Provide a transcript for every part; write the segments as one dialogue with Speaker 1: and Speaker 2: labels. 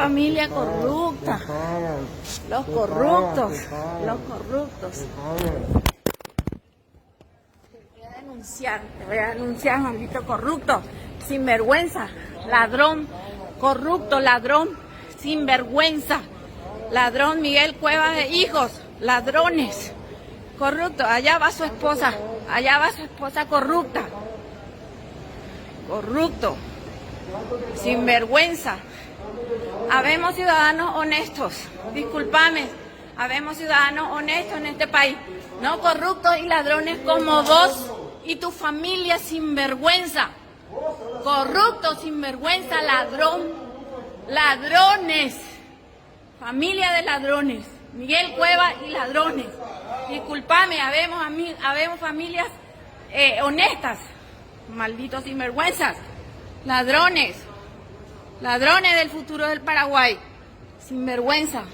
Speaker 1: familia corrupta. Los corruptos. Los corruptos. Te voy a denunciar, maldito corrupto, sinvergüenza, ladrón, corrupto, ladrón, sinvergüenza, ladrón Miguel Cuevas de hijos, ladrones, corrupto, allá va su esposa corrupta, corrupto, sinvergüenza. Habemos ciudadanos honestos, discúlpame, habemos ciudadanos honestos en este país, no corruptos y ladrones como vos y tu familia sinvergüenza, corrupto, sinvergüenza, ladrón, ladrones, familia de ladrones, Miguel Cuevas y ladrones. Disculpame, habemos familias honestas, malditos sinvergüenzas, ladrones, ladrones del futuro del Paraguay, sinvergüenza.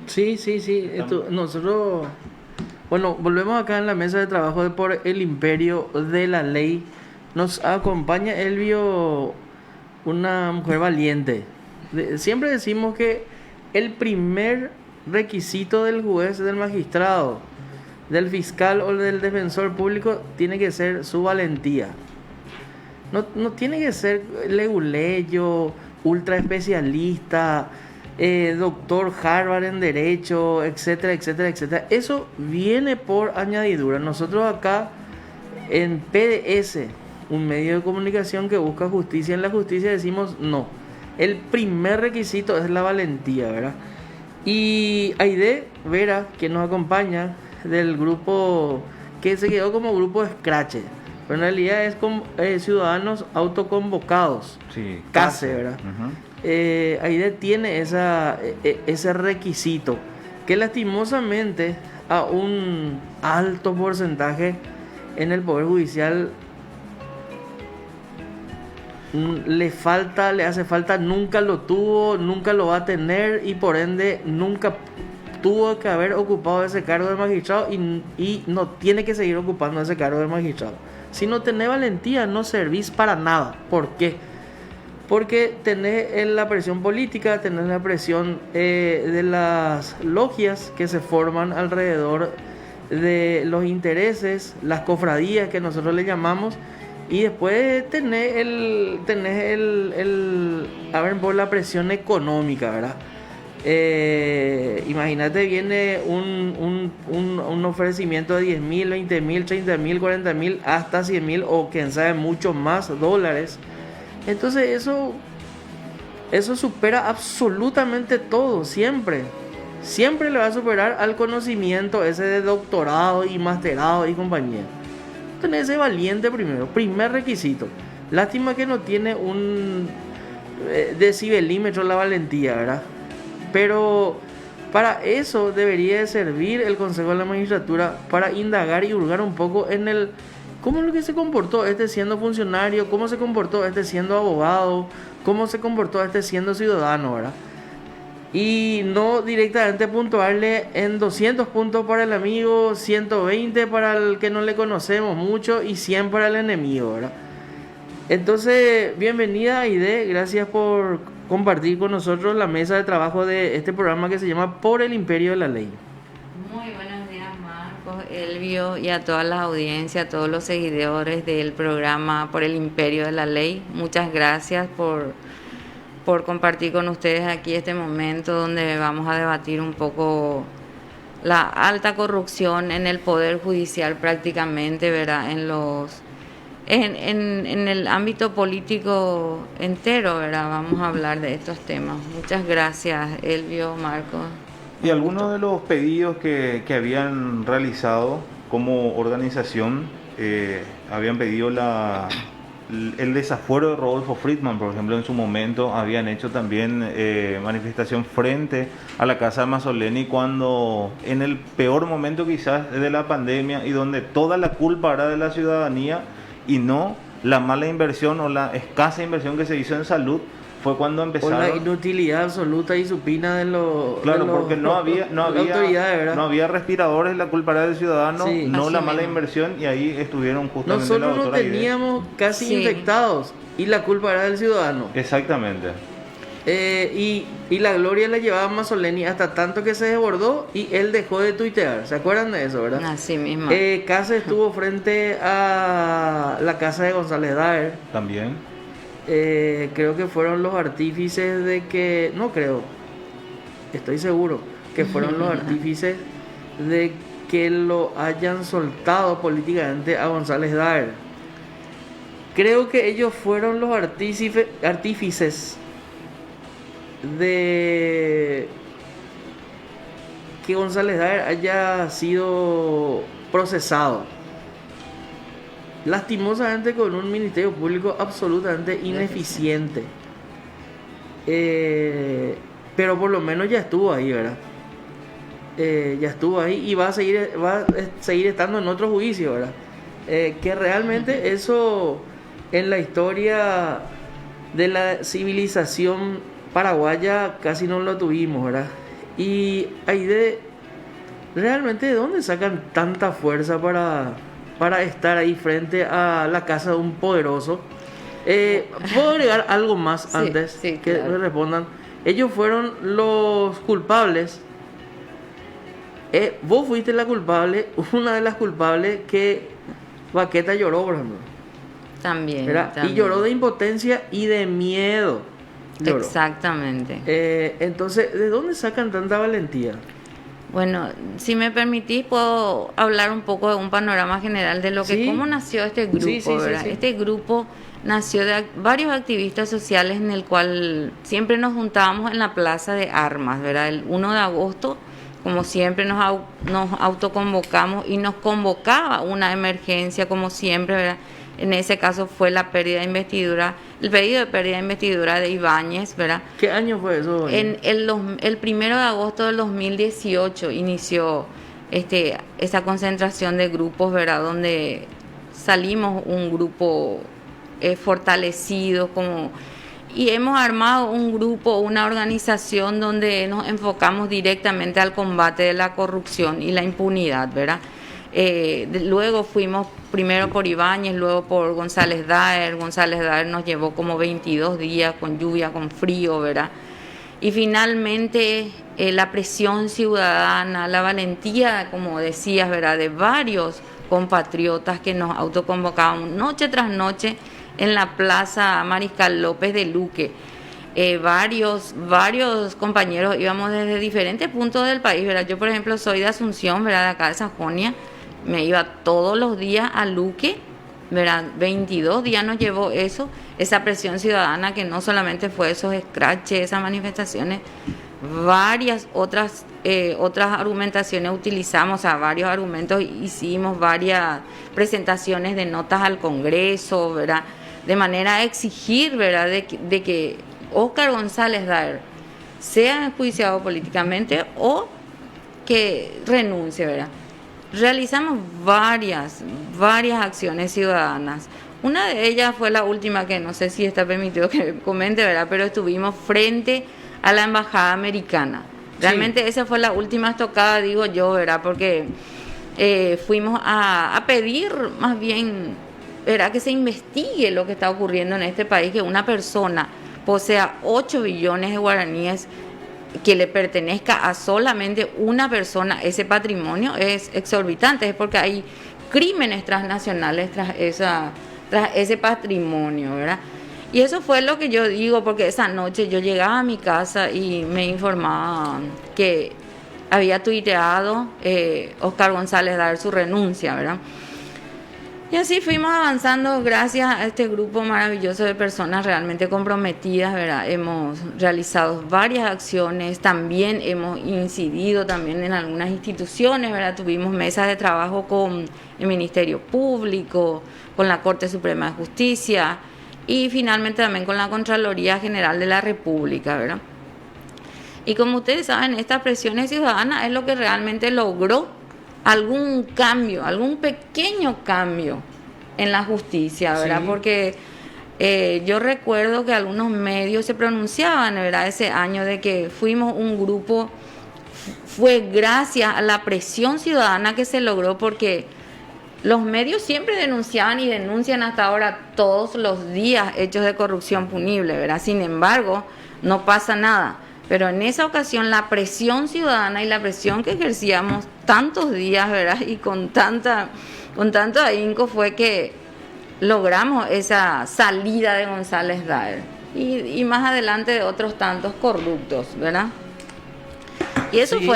Speaker 2: Sí. Nosotros, bueno, volvemos acá en la mesa de trabajo de Por el Imperio de la Ley. Nos acompaña Elvio, una mujer valiente. Siempre decimos que el primer requisito del juez, del magistrado, del fiscal o del defensor público tiene que ser su valentía. No tiene que ser leguleyo, ultra especialista, doctor Harvard en Derecho, etcétera, etcétera, etcétera. Eso viene por añadidura. Nosotros acá en PDS, un medio de comunicación que busca justicia en la justicia, decimos no. El primer requisito es la valentía, ¿verdad? Y Aide Vera, que nos acompaña del grupo que se quedó como grupo Scratch, pero en realidad es Ciudadanos Autoconvocados,
Speaker 3: sí,
Speaker 2: CASE, ¿verdad? Aide tiene ese requisito que lastimosamente a un alto porcentaje en el Poder Judicial le hace falta, nunca lo tuvo, nunca lo va a tener y por ende nunca tuvo que haber ocupado ese cargo de magistrado y no tiene que seguir ocupando ese cargo de magistrado. Si no tenés valentía no servís para nada. ¿Por qué? Porque tenés la presión política, tenés la presión de las logias que se forman alrededor de los intereses, las cofradías que nosotros le llamamos, y después tenés por la presión económica, ¿verdad? Imagínate, viene un ofrecimiento de 10,000, 20,000, 30,000, 40,000, hasta 100,000 o quién sabe mucho más dólares. Entonces eso supera absolutamente todo, siempre le va a superar al conocimiento ese de doctorado y masterado y compañía. Tenés ese valiente primero, primer requisito. Lástima que no tiene un decibelímetro la valentía, ¿verdad? Pero para eso debería de servir el Consejo de la Magistratura, para indagar y hurgar un poco en cómo es lo que se comportó este siendo funcionario, cómo se comportó este siendo abogado, cómo se comportó este siendo ciudadano, ¿verdad? Y no directamente puntuarle en 200 puntos para el amigo, 120 para el que no le conocemos mucho y 100 para el enemigo, ¿verdad? Entonces, bienvenida Aide, gracias por compartir con nosotros la mesa de trabajo de este programa que se llama Por el Imperio de la Ley.
Speaker 4: Muy buenos días, Marcos, Elvio, y a todas las audiencias, a todos los seguidores del programa Por el Imperio de la Ley. Muchas gracias por compartir con ustedes aquí este momento donde vamos a debatir un poco la alta corrupción en el Poder Judicial prácticamente, ¿verdad? En el ámbito político entero, ¿verdad? Vamos a hablar de estos temas. Muchas gracias, Elvio, Marcos.
Speaker 3: Y algunos de los pedidos que habían realizado como organización, habían pedido el desafuero de Rodolfo Friedman, por ejemplo. En su momento habían hecho también manifestación frente a la Casa de Mazzoleni cuando en el peor momento quizás de la pandemia, y donde toda la culpa era de la ciudadanía y no la mala inversión o la escasa inversión que se hizo en salud fue cuando
Speaker 2: Por la
Speaker 3: empezaron.
Speaker 2: inutilidad absoluta y supina de los...
Speaker 3: Claro,
Speaker 2: de los-
Speaker 3: porque no había, no
Speaker 2: de la
Speaker 3: había,
Speaker 2: autoridad, ¿verdad?
Speaker 3: no había respiradores, la culpa era del ciudadano,
Speaker 2: Sí.
Speaker 3: no
Speaker 4: Así
Speaker 3: la mala
Speaker 4: mismo.
Speaker 3: inversión, y ahí estuvieron justamente la
Speaker 2: Nosotros no
Speaker 3: doctora Aide.
Speaker 2: teníamos casi
Speaker 4: Sí.
Speaker 2: infectados y la culpa era del ciudadano.
Speaker 3: Exactamente.
Speaker 2: Y la gloria la llevaba Mazzoleni hasta tanto que se desbordó y él dejó de tuitear. ¿Se acuerdan de eso, verdad?
Speaker 4: Así mismo.
Speaker 2: Case estuvo frente a la casa de González Daer.
Speaker 3: También.
Speaker 2: Creo que fueron los artífices de que... No creo. Estoy seguro que fueron los artífices de que lo hayan soltado políticamente a González Daer. Creo que ellos fueron los artífices de que González Daer haya sido procesado. Lastimosamente con un ministerio público absolutamente ineficiente. Pero por lo menos ya estuvo ahí, ¿verdad? Ya estuvo ahí y va a seguir estando en otro juicio, ¿verdad? Que realmente eso en la historia de la civilización paraguaya casi no lo tuvimos, ¿verdad? Y Aide, realmente ¿de dónde sacan tanta fuerza para estar ahí frente a la casa de un poderoso? ¿Puedo agregar algo más
Speaker 4: Sí,
Speaker 2: antes
Speaker 4: sí,
Speaker 2: que
Speaker 4: claro.
Speaker 2: me respondan? Ellos fueron los culpables. Vos fuiste la culpable, una de las culpables que Baqueta lloró, por ejemplo,
Speaker 4: También,
Speaker 2: ¿verdad?
Speaker 4: también.
Speaker 2: Y lloró de impotencia y de miedo. Lloró.
Speaker 4: Exactamente.
Speaker 2: Entonces, ¿de dónde sacan tanta valentía?
Speaker 4: Bueno, si me permitís, puedo hablar un poco de un panorama general de lo que
Speaker 2: Sí.
Speaker 4: cómo nació este grupo,
Speaker 2: Sí, sí, sí,
Speaker 4: ¿verdad?
Speaker 2: sí.
Speaker 4: Este grupo nació de varios activistas sociales en el cual siempre nos juntábamos en la Plaza de Armas, ¿verdad? El 1 de agosto, como siempre nos autoconvocamos y nos convocaba una emergencia, como siempre, ¿verdad? En ese caso fue la pérdida de investidura, el pedido de pérdida de investidura de Ibáñez, ¿verdad?
Speaker 2: ¿Qué año fue eso?
Speaker 4: El 1 de agosto del 2018 inició esa concentración de grupos, ¿verdad? Donde salimos un grupo fortalecido y hemos armado un grupo, una organización donde nos enfocamos directamente al combate de la corrupción y la impunidad, ¿verdad? Luego fuimos primero por Ibáñez, luego por González Daer. González Daer nos llevó como 22 días con lluvia, con frío, ¿verdad? Y finalmente la presión ciudadana, la valentía, como decías, ¿verdad?, de varios compatriotas que nos autoconvocaban noche tras noche en la Plaza Mariscal López de Luque. Varios compañeros íbamos desde diferentes puntos del país, ¿verdad? Yo, por ejemplo, soy de Asunción, ¿verdad?, de acá de Sajonia. Me iba todos los días a Luque, ¿verdad? 22 días nos llevó esa presión ciudadana, que no solamente fue esos scratches, esas manifestaciones, varias otras argumentaciones utilizamos, o sea, varios argumentos, hicimos varias presentaciones de notas al Congreso, ¿verdad?, de manera a exigir, ¿verdad?, de que Óscar González Daer sea enjuiciado políticamente o que renuncie, ¿verdad? Realizamos varias acciones ciudadanas. Una de ellas fue la última, que no sé si está permitido que comente, ¿verdad?, pero estuvimos frente a la embajada americana. Realmente esa fue la última estocada, digo yo, ¿verdad?, porque fuimos a pedir más bien, ¿verdad?, que se investigue lo que está ocurriendo en este país, que una persona posea 8 billones de guaraníes, que le pertenezca a solamente una persona ese patrimonio, es exorbitante, es porque hay crímenes transnacionales tras ese patrimonio, ¿verdad? Y eso fue lo que yo digo, porque esa noche yo llegaba a mi casa y me informaban que había tuiteado Óscar González Daer su renuncia, ¿verdad? Y así fuimos avanzando gracias a este grupo maravilloso de personas realmente comprometidas, ¿verdad? Hemos realizado varias acciones, también hemos incidido también en algunas instituciones, ¿verdad? Tuvimos mesas de trabajo con el Ministerio Público, con la Corte Suprema de Justicia y finalmente también con la Contraloría General de la República, ¿verdad? Y como ustedes saben, estas presiones ciudadanas es lo que realmente logró algún cambio, algún pequeño cambio en la justicia, ¿verdad?
Speaker 2: Sí.
Speaker 4: Porque Yo recuerdo que algunos medios se pronunciaban, ¿verdad?, ese año de que fuimos un grupo, fue gracias a la presión ciudadana que se logró, porque los medios siempre denunciaban y denuncian hasta ahora todos los días hechos de corrupción punible, ¿verdad? Sin embargo, no pasa nada. Pero en esa ocasión la presión ciudadana y la presión que ejercíamos tantos días, ¿verdad?, y con tanto ahínco, fue que logramos esa salida de González Daer y más adelante de otros tantos corruptos, ¿verdad? Y eso
Speaker 2: Sí.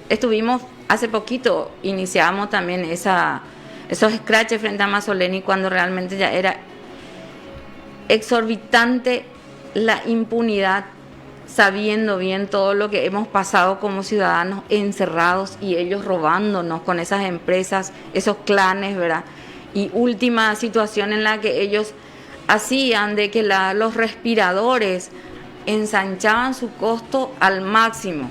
Speaker 4: estuvimos hace poquito, iniciamos también esos scratches frente a Mazzoleni, cuando realmente ya era exorbitante la impunidad, sabiendo bien todo lo que hemos pasado como ciudadanos encerrados y ellos robándonos con esas empresas, esos clanes, ¿verdad? Y última situación en la que ellos hacían de que los respiradores ensanchaban su costo al máximo,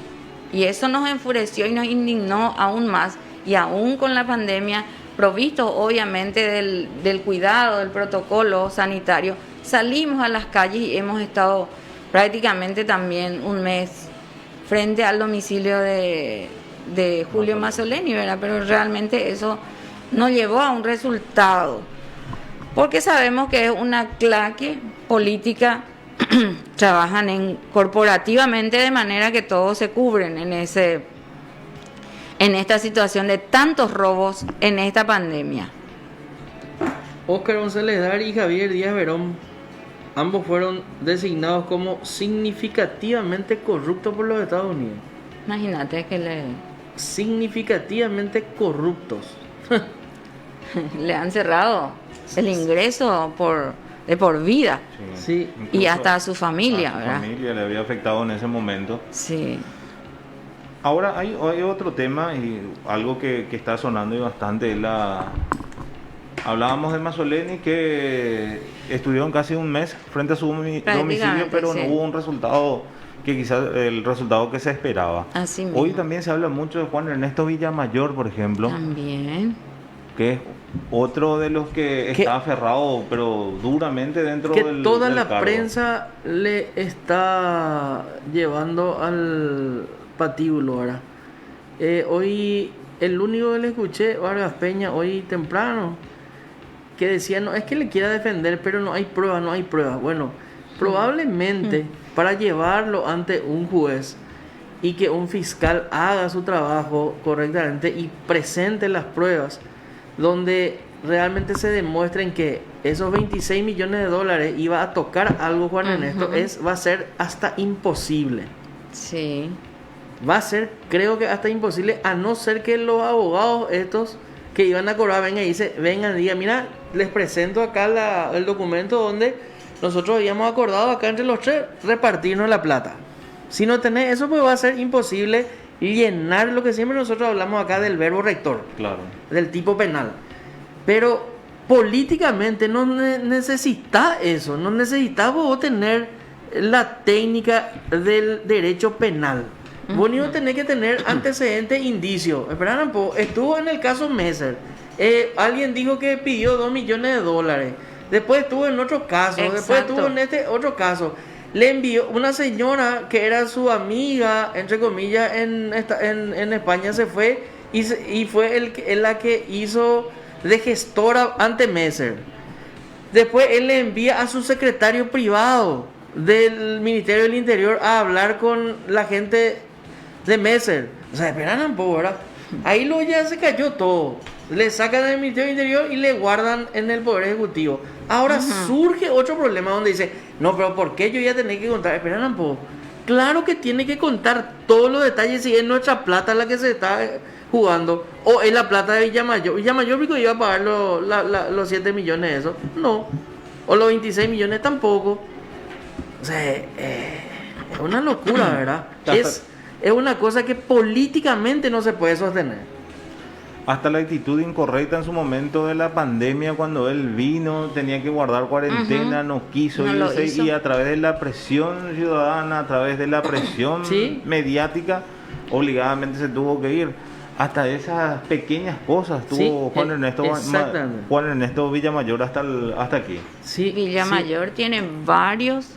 Speaker 4: y eso nos enfureció y nos indignó aún más, y aún con la pandemia, provisto obviamente del cuidado, del protocolo sanitario, salimos a las calles y hemos estado prácticamente también un mes frente al domicilio de Julio Mazzoleni, ¿verdad? Pero realmente eso no llevó a un resultado, porque sabemos que es una claque política, trabajan corporativamente de manera que todos se cubren en esta situación de tantos robos en esta pandemia.
Speaker 2: Óscar González Dar y Javier Díaz Verón, ambos fueron designados como significativamente corruptos por los Estados Unidos.
Speaker 4: Imagínate que
Speaker 2: Significativamente corruptos.
Speaker 4: le han cerrado el ingreso de por vida,
Speaker 2: Sí.
Speaker 4: y
Speaker 3: Incluso
Speaker 4: hasta a su familia,
Speaker 3: a su
Speaker 4: ¿verdad?
Speaker 3: familia le había afectado en ese momento.
Speaker 4: Sí.
Speaker 3: Ahora hay otro tema y algo que está sonando y bastante. Hablábamos de Mazzoleni, que estuvieron casi un mes frente a su domicilio, pero
Speaker 4: sí.
Speaker 3: no hubo un resultado que quizás el resultado que se esperaba.
Speaker 4: Así mismo.
Speaker 3: Hoy también se habla mucho de Juan Ernesto Villamayor, por ejemplo,
Speaker 4: También.
Speaker 3: que es otro de los que
Speaker 2: Que-
Speaker 3: está aferrado, pero duramente dentro
Speaker 2: Que
Speaker 3: del
Speaker 2: toda
Speaker 3: del
Speaker 2: la
Speaker 3: cargo.
Speaker 2: prensa le está llevando al patíbulo ahora. Hoy, el único que le escuché, Vargas Peña, hoy temprano, que decía, no, es que le quiera defender, pero no hay pruebas, no hay pruebas. Bueno, probablemente para llevarlo ante un juez y que un fiscal haga su trabajo correctamente y presente las pruebas donde realmente se demuestren que esos 26 millones de dólares iba a tocar algo, Juan Ernesto, va a ser hasta imposible.
Speaker 4: Sí.
Speaker 2: Va a ser, creo que hasta imposible, a no ser que los abogados estos que iban a cobrar vengan y digan, mira, les presento acá el documento donde nosotros habíamos acordado acá entre los tres repartirnos la plata. Si no tenés eso, pues va a ser imposible llenar lo que siempre nosotros hablamos acá del verbo rector,
Speaker 3: Claro.
Speaker 2: del tipo penal. Pero políticamente no necesitas eso, no necesitas vos tener la técnica del derecho penal. Vos ni tenés que tener antecedentes, indicios. Espera un poco, estuvo en el caso Messer. Alguien dijo que pidió 2 millones de dólares. Después estuvo en otro caso. Después
Speaker 4: Exacto.
Speaker 2: estuvo en este otro caso. Le envió una señora que era su amiga, entre comillas, en España, se fue y fue la que hizo de gestora ante Messer. Después él le envía a su secretario privado del Ministerio del Interior a hablar con la gente de Messer. O sea, esperan un poco, ¿verdad? Ahí luego ya se cayó todo. Le sacan del Ministerio del Interior y le guardan en el Poder Ejecutivo. Ahora surge otro problema donde dice, no, pero ¿por qué yo ya tenía que contar? Esperan un poco. Claro que tiene que contar todos los detalles, si es nuestra plata la que se está jugando o es la plata de Villamayor. Villamayor porque iba a pagar los 7 millones de eso. No. O los 26 millones tampoco. O sea, es una locura, ¿verdad? Es una cosa que políticamente no se puede sostener.
Speaker 3: Hasta la actitud incorrecta en su momento de la pandemia, cuando él vino, tenía que guardar cuarentena, no quiso
Speaker 4: No lo
Speaker 3: irse,
Speaker 4: hizo.
Speaker 3: y a través de la presión ciudadana, a través de la presión
Speaker 2: Sí.
Speaker 3: mediática, obligadamente se tuvo que ir. hasta esas pequeñas cosas tuvo
Speaker 2: Sí, exactamente.
Speaker 3: Juan Ernesto Villamayor hasta aquí.
Speaker 2: Sí,
Speaker 4: Villamayor tiene varios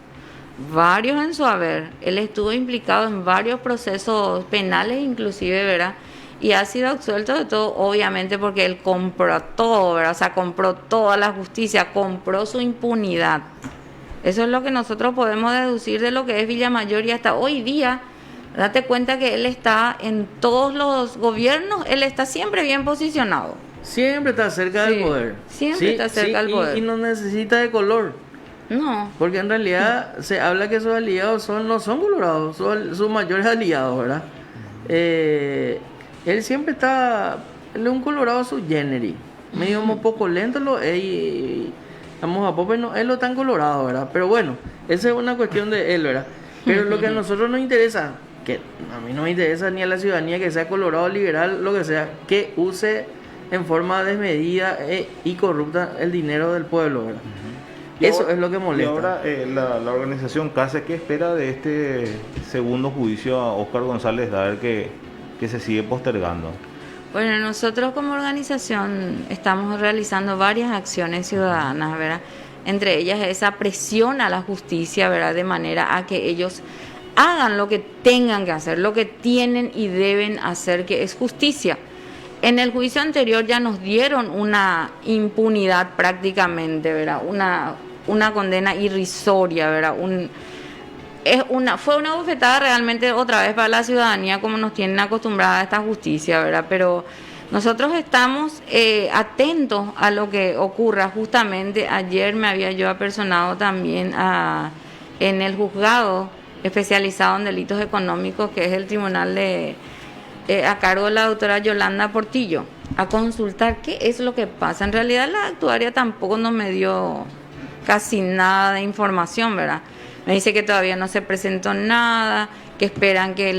Speaker 4: en su haber. Él estuvo implicado en varios procesos penales inclusive, ¿verdad? Y ha sido absuelto de todo, obviamente, porque él compró todo, ¿verdad? O sea, compró toda la justicia, compró su impunidad. Eso es lo que nosotros podemos deducir de lo que es Villamayor, y hasta hoy día, date cuenta que él está en todos los gobiernos, él está siempre bien posicionado.
Speaker 2: siempre está cerca del
Speaker 4: Sí,
Speaker 2: poder.
Speaker 4: siempre está cerca del poder.
Speaker 2: Y no necesita de color.
Speaker 4: No.
Speaker 2: Porque en realidad se habla que sus aliados no son colorados, son sus mayores aliados, ¿verdad? Él siempre está, él es un colorado su generi, medio un poco lento, vamos a Pope, no, él no tan colorado, ¿verdad? Pero bueno, esa es una cuestión de él, ¿verdad? Pero lo que a nosotros nos interesa, que a mí no me interesa ni a la ciudadanía que sea colorado, liberal, lo que sea, que use en forma desmedida y corrupta el dinero del pueblo, ¿verdad? Eso es lo que molesta.
Speaker 3: Y ahora la organización CASE, ¿qué espera de este segundo juicio a Óscar González Daer que se sigue postergando?
Speaker 4: Bueno, nosotros como organización estamos realizando varias acciones ciudadanas, ¿verdad? Entre ellas esa presión a la justicia, ¿verdad? De manera a que ellos hagan lo que tengan que hacer, lo que tienen y deben hacer, que es justicia. En el juicio anterior ya nos dieron una impunidad prácticamente, ¿verdad? Una condena irrisoria, ¿verdad? Fue una bofetada realmente otra vez para la ciudadanía, como nos tienen acostumbrada a esta justicia, ¿verdad? Pero nosotros estamos atentos a lo que ocurra. Justamente ayer me había yo apersonado también en el juzgado especializado en delitos económicos, que es el tribunal a cargo de la doctora Yolanda Portillo, a consultar qué es lo que pasa. En realidad la actuaria tampoco nos me dio casi nada de información, ¿verdad? Me dice que todavía no se presentó nada, que esperan que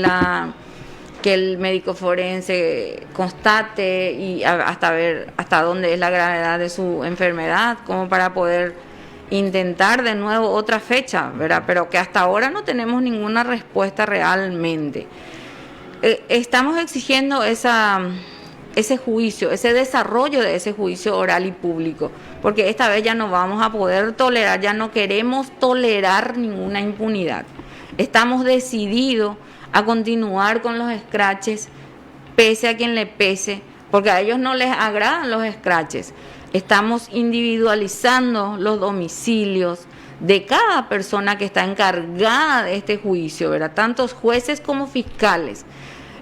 Speaker 4: el médico forense constate y hasta ver hasta dónde es la gravedad de su enfermedad, como para poder intentar de nuevo otra fecha, ¿verdad? Pero que hasta ahora no tenemos ninguna respuesta realmente. Estamos exigiendo ese juicio, ese desarrollo de ese juicio oral y público, porque esta vez ya no vamos a poder tolerar, ya no queremos tolerar ninguna impunidad. Estamos decididos a continuar con los escraches, pese a quien le pese, porque a ellos no les agradan los escraches. Estamos individualizando los domicilios de cada persona que está encargada de este juicio, ¿verdad? Tantos jueces como fiscales.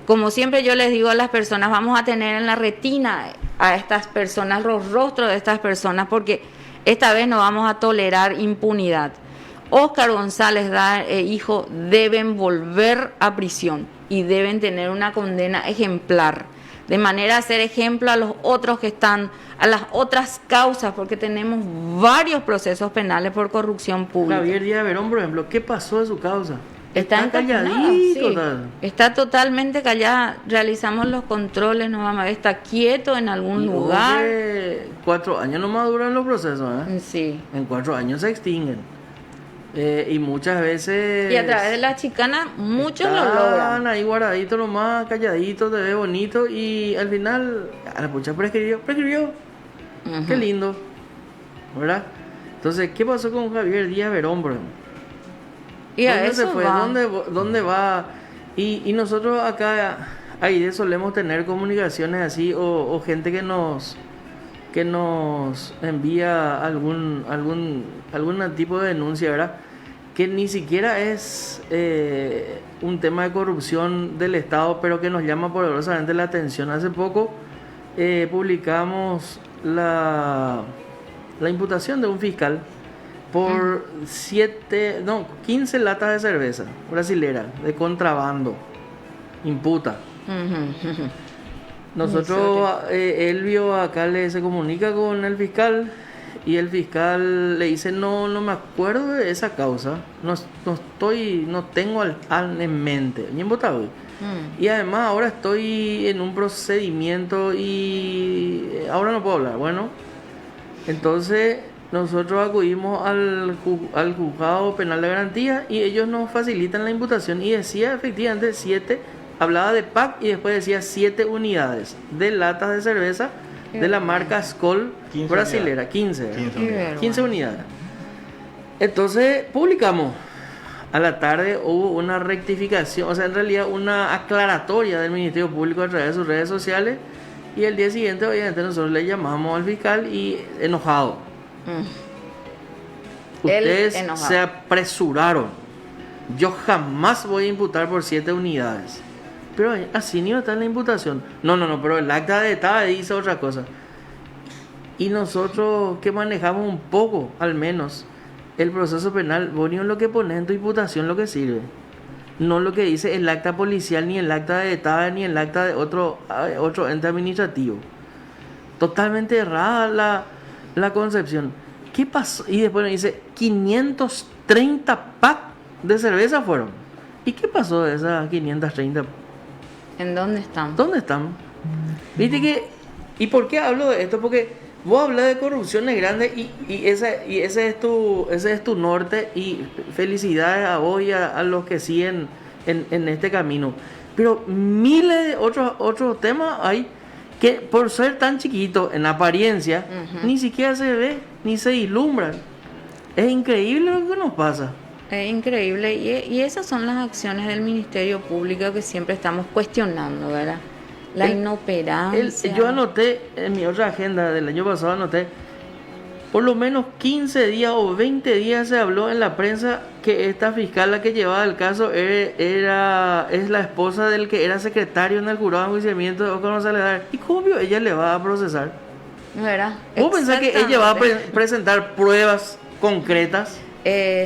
Speaker 4: Como siempre yo les digo a las personas, vamos a tener en la retina a estas personas, los rostros de estas personas, porque esta vez no vamos a tolerar impunidad. Óscar González Daer e hijo deben volver a prisión y deben tener una condena ejemplar, de manera a ser ejemplo a los otros que están, a las otras causas, porque tenemos varios procesos penales por corrupción pública.
Speaker 2: Javier Díaz Verón, por ejemplo, ¿qué pasó de su causa?
Speaker 4: Está
Speaker 2: calladito,
Speaker 4: sí. Está totalmente callada. Realizamos los controles, no vamos a ver, está quieto en algún lugar.
Speaker 2: 4 años no maduran los procesos, ¿eh?
Speaker 4: Sí.
Speaker 2: En 4 años se extinguen. Y muchas veces...
Speaker 4: Y a través de la chicana muchos lo logran.
Speaker 2: Están ahí guardaditos nomás, calladitos, te ve bonito y al final, a la pucha prescribió.
Speaker 4: Uh-huh.
Speaker 2: Qué lindo, ¿verdad? Entonces, ¿qué pasó con Javier Díaz Verón, por ejemplo?
Speaker 4: Y a
Speaker 2: ¿Dónde
Speaker 4: eso
Speaker 2: se fue?
Speaker 4: va.
Speaker 2: ¿Dónde va? Y nosotros acá, ahí solemos tener comunicaciones así o gente que nos envía algún tipo de denuncia, ¿verdad? Que ni siquiera es un tema de corrupción del Estado, pero que nos llama poderosamente la atención. Hace poco publicamos la imputación de un fiscal por 15 latas de cerveza brasilera de contrabando. Imputa.
Speaker 4: Uh-huh.
Speaker 2: Nosotros, Elvio acá se comunica con el fiscal y el fiscal le dice no me acuerdo de esa causa, no tengo en mente, bien votado. Y además ahora estoy en un procedimiento y ahora no puedo hablar. Bueno, entonces nosotros acudimos al juzgado penal de garantía y ellos nos facilitan la imputación y decía efectivamente 7 hablaba de pack y después decía 7 unidades de latas de cerveza de la marca Skol
Speaker 3: 15
Speaker 2: brasilera, 15.
Speaker 3: 15
Speaker 4: Qué
Speaker 3: unidades.
Speaker 4: vergüenza.
Speaker 2: 15 unidades. Entonces publicamos. A la tarde hubo una rectificación, o sea, en realidad una aclaratoria del Ministerio Público a través de sus redes sociales. Y el día siguiente, obviamente, nosotros le llamamos al fiscal y enojado.
Speaker 4: Él
Speaker 2: Ustedes
Speaker 4: enojado.
Speaker 2: se apresuraron. Yo jamás voy a imputar por 7 unidades. Pero así ni está en la imputación. No, pero el acta de estaba dice otra cosa. Y nosotros que manejamos un poco, al menos, el proceso penal, vos ni en lo que pones en tu imputación lo que sirve. No lo que dice el acta policial, ni el acta de ETA, ni el acta de otro ente administrativo. Totalmente errada la concepción. ¿Qué pasó? Y después nos dice 530 packs de cerveza fueron. ¿Y qué pasó de esas 530?
Speaker 4: ¿En dónde están?
Speaker 2: ¿Dónde están? Viste que... ¿Y por qué hablo de esto? Porque vos hablas de corrupciones grandes y ese es tu norte, y felicidades a vos y a los que siguen en este camino. Pero miles de otros temas hay que por ser tan chiquitos en apariencia, ni siquiera se ve, ni se vislumbran. Es increíble lo que nos pasa.
Speaker 4: Es increíble y esas son las acciones del Ministerio Público que siempre estamos cuestionando, ¿verdad? La inoperancia.
Speaker 2: Yo anoté en mi otra agenda del año pasado, anoté por lo menos 15 días o 20 días se habló en la prensa que esta fiscal, la que llevaba el caso, es la esposa del que era secretario en el jurado de enjuiciamiento de Oscar González Dar. ¿Y cómo vio ella le va a procesar?
Speaker 4: ¿Verdad?
Speaker 2: ¿Vos pensás que ella va a presentar pruebas concretas?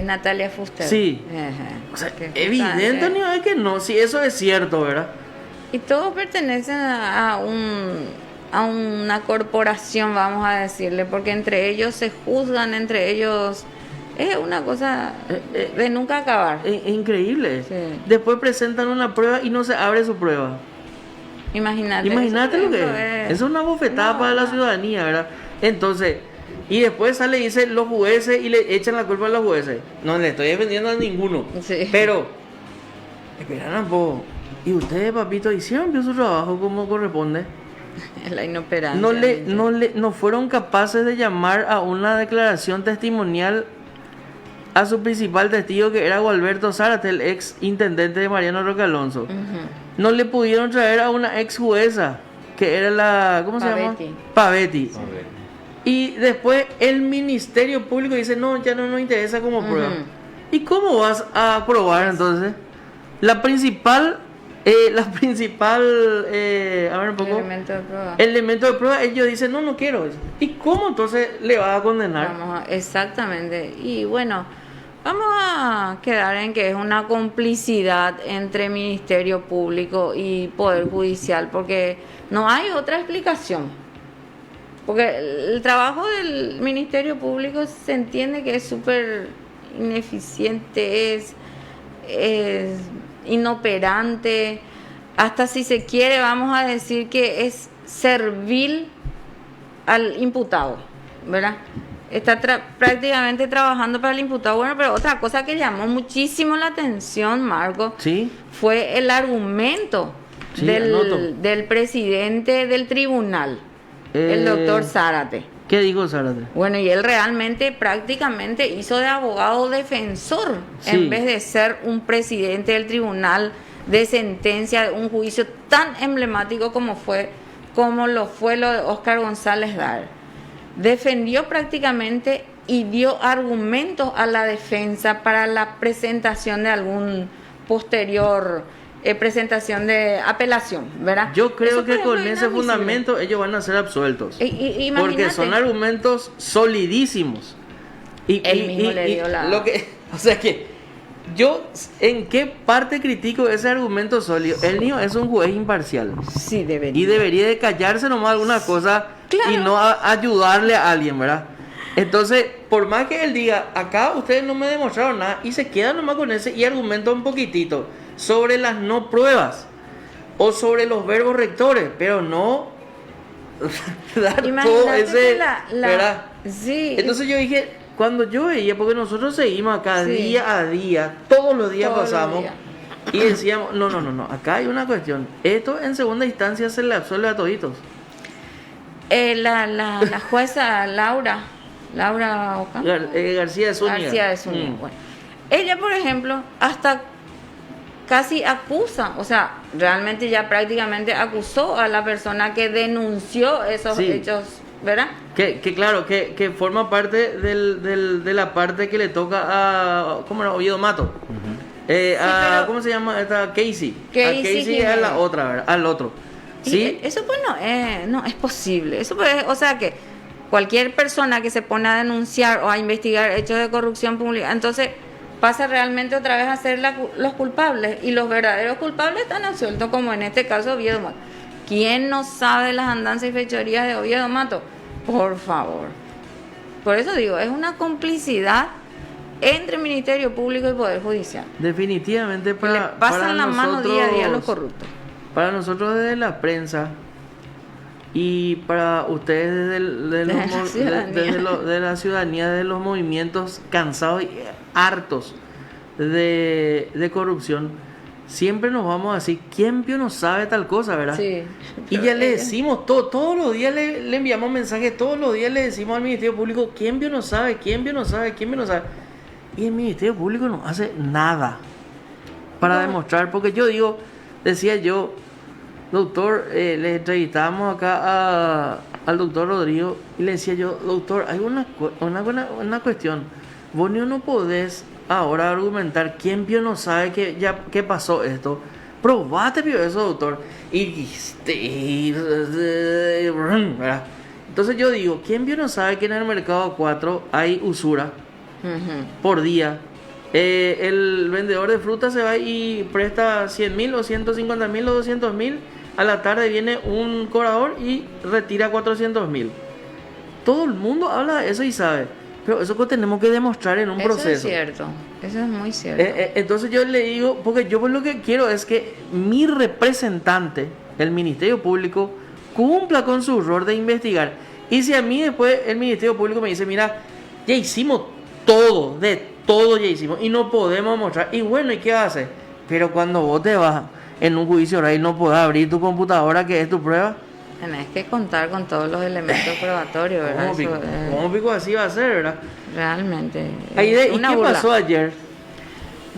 Speaker 4: Natalia Fuster.
Speaker 2: Sí.
Speaker 4: Ajá.
Speaker 2: O sea,
Speaker 4: Qué
Speaker 2: evidente
Speaker 4: frustrante.
Speaker 2: ni es que no, si eso es cierto, ¿verdad?
Speaker 4: Y todos pertenecen a una corporación, vamos a decirle, porque entre ellos se juzgan, entre ellos es una cosa de nunca acabar.
Speaker 2: Es increíble.
Speaker 4: Sí.
Speaker 2: Después presentan una prueba y no se abre su prueba.
Speaker 4: Imagínate
Speaker 2: Lo que
Speaker 4: eso
Speaker 2: es. Es una bofetada para la ciudadanía, ¿verdad? Entonces, y después sale y dice los jueces y le echan la culpa a los jueces. No le estoy defendiendo a ninguno.
Speaker 4: Sí.
Speaker 2: Pero, esperan un poco. ¿Y ustedes, papito, hicieron bien su trabajo como corresponde?
Speaker 4: La inoperancia.
Speaker 2: No fueron capaces de llamar a una declaración testimonial a su principal testigo, que era Gualberto Zárate, el ex intendente de Mariano Roque Alonso.
Speaker 4: Ujú.
Speaker 2: No le pudieron traer a una ex jueza, que era la... ¿Cómo se llama? Pavetti.
Speaker 3: A ver.
Speaker 2: Y después el Ministerio Público dice, no, ya no nos interesa como prueba.
Speaker 4: Ujú.
Speaker 2: ¿Y cómo vas a probar entonces? La principal... a ver un poco...
Speaker 4: Elemento de prueba.
Speaker 2: Elemento de prueba, ellos dicen, no quiero eso. ¿Y cómo entonces le vas a condenar?
Speaker 4: Exactamente. Y bueno, vamos a quedar en que es una complicidad entre Ministerio Público y Poder Judicial, porque no hay otra explicación. Porque el trabajo del Ministerio Público se entiende que es súper ineficiente, es inoperante, hasta si se quiere, vamos a decir que es servil al imputado, ¿verdad? Está prácticamente trabajando para el imputado. Bueno, pero otra cosa que llamó muchísimo la atención, Marco,
Speaker 2: ¿Sí?
Speaker 4: fue el argumento
Speaker 2: Sí, anoto.
Speaker 4: del presidente del tribunal, el doctor Zárate.
Speaker 2: ¿Qué dijo Zárate?
Speaker 4: Bueno, y él realmente prácticamente hizo de abogado defensor,
Speaker 2: Sí.
Speaker 4: en vez de ser un presidente del tribunal de sentencia de un juicio tan emblemático como lo fue lo de Oscar González Dar. Defendió prácticamente y dio argumentos a la defensa para la presentación de algún posterior presentación de apelación, ¿verdad?
Speaker 2: Yo creo
Speaker 4: Eso,
Speaker 2: que
Speaker 4: por
Speaker 2: con
Speaker 4: ejemplo,
Speaker 2: ese
Speaker 4: es inadmisible.
Speaker 2: fundamento ellos van a ser absueltos. Porque
Speaker 4: Imagínate.
Speaker 2: son argumentos solidísimos.
Speaker 4: Él mismo le dio la...
Speaker 2: O sea que yo, ¿en qué parte critico ese argumento sólido? El niño es un juez imparcial.
Speaker 4: Sí, debería.
Speaker 2: Y debería de callarse nomás alguna cosa
Speaker 4: Claro.
Speaker 2: y no ayudarle a alguien, ¿verdad? Entonces, por más que él diga, acá ustedes no me demostraron nada, y se queda nomás con ese y argumenta un poquitito sobre las no pruebas o sobre los verbos rectores, pero no dar todo
Speaker 4: Imagínate
Speaker 2: ese,
Speaker 4: que
Speaker 2: ¿verdad?
Speaker 4: Sí.
Speaker 2: Entonces yo dije, cuando yo veía, porque nosotros seguimos acá
Speaker 4: Sí.
Speaker 2: día a día, todos los días
Speaker 4: Todos los
Speaker 2: pasamos,
Speaker 4: días.
Speaker 2: Y decíamos, no, acá hay una cuestión. Esto en segunda instancia se le absuelve a toditos.
Speaker 4: La jueza Laura Ocampo.
Speaker 2: García de Zúñiga.
Speaker 4: García de Zúñiga, bueno. Ella, por ejemplo, hasta casi acusa, o sea, realmente ya prácticamente acusó a la persona que denunció esos
Speaker 2: Sí.
Speaker 4: hechos, ¿verdad?
Speaker 2: Que claro, que forma parte de la parte que le toca a, ¿cómo era? Oviedo Mato.
Speaker 4: pero-
Speaker 2: ¿Cómo se llama esta? Casey.
Speaker 4: Casey
Speaker 2: A Casey es
Speaker 4: Jiménez.
Speaker 2: la otra, ¿verdad? Al otro.
Speaker 4: Y
Speaker 2: Sí.
Speaker 4: eso pues no es posible. Eso pues, o sea que cualquier persona que se pone a denunciar o a investigar hechos de corrupción pública, entonces pasa realmente otra vez a ser los culpables, y los verdaderos culpables están absueltos, como en este caso Oviedo Mato. ¿Quién no sabe las andanzas y fechorías de Oviedo Mato? Por favor. Por eso digo, es una complicidad entre Ministerio Público y Poder Judicial.
Speaker 2: Definitivamente
Speaker 4: Le
Speaker 2: para
Speaker 4: pasan la mano día a día a los
Speaker 2: nosotros-
Speaker 4: corruptos.
Speaker 2: Para nosotros desde la prensa y para ustedes
Speaker 4: De la ciudadanía.
Speaker 2: de la ciudadanía, de los movimientos cansados y hartos de corrupción, siempre nos vamos a decir, ¿quién vio no sabe tal cosa, verdad?
Speaker 4: Sí.
Speaker 2: Y ya le decimos, todos los días le enviamos mensajes, todos los días le decimos al Ministerio Público, ¿quién vio no sabe? ¿Quién vio no sabe? ¿Quién vio no sabe? Y el Ministerio Público no hace nada para demostrar, porque yo digo, decía yo, doctor, le entrevistábamos acá al doctor Rodrigo y le decía yo, doctor, hay una cuestión, vos no podés ahora argumentar quién vio no sabe que pasó esto, probate vio eso, doctor, ¿verdad? Entonces yo digo, ¿quién vio no sabe que en el mercado 4 hay usura
Speaker 4: Ujú.
Speaker 2: por día? El vendedor de fruta se va y presta 100.000 o 150.000 o 200.000. A la tarde viene un cobrador y retira 400.000. Todo el mundo habla de eso y sabe. Pero eso que tenemos que demostrar en un
Speaker 4: Eso
Speaker 2: proceso.
Speaker 4: es cierto, eso es muy cierto.
Speaker 2: Entonces yo le digo, porque yo pues lo que quiero es que mi representante, el Ministerio Público, cumpla con su rol de investigar. Y si a mí después el Ministerio Público me dice, mira, ya hicimos todo, de todo ya hicimos y no podemos mostrar. Y bueno, ¿y qué hace? Pero cuando vos te vas en un juicio oral y no podés abrir tu computadora, que es tu prueba,
Speaker 4: Tenés que contar con todos los elementos probatorios, ¿verdad?
Speaker 2: ¿cómo
Speaker 4: Eso
Speaker 2: pico?
Speaker 4: es
Speaker 2: ¿Cómo pico así va a ser, verdad?
Speaker 4: realmente
Speaker 2: Aide,
Speaker 4: es
Speaker 2: ¿y
Speaker 4: una
Speaker 2: qué
Speaker 4: burla.
Speaker 2: pasó ayer?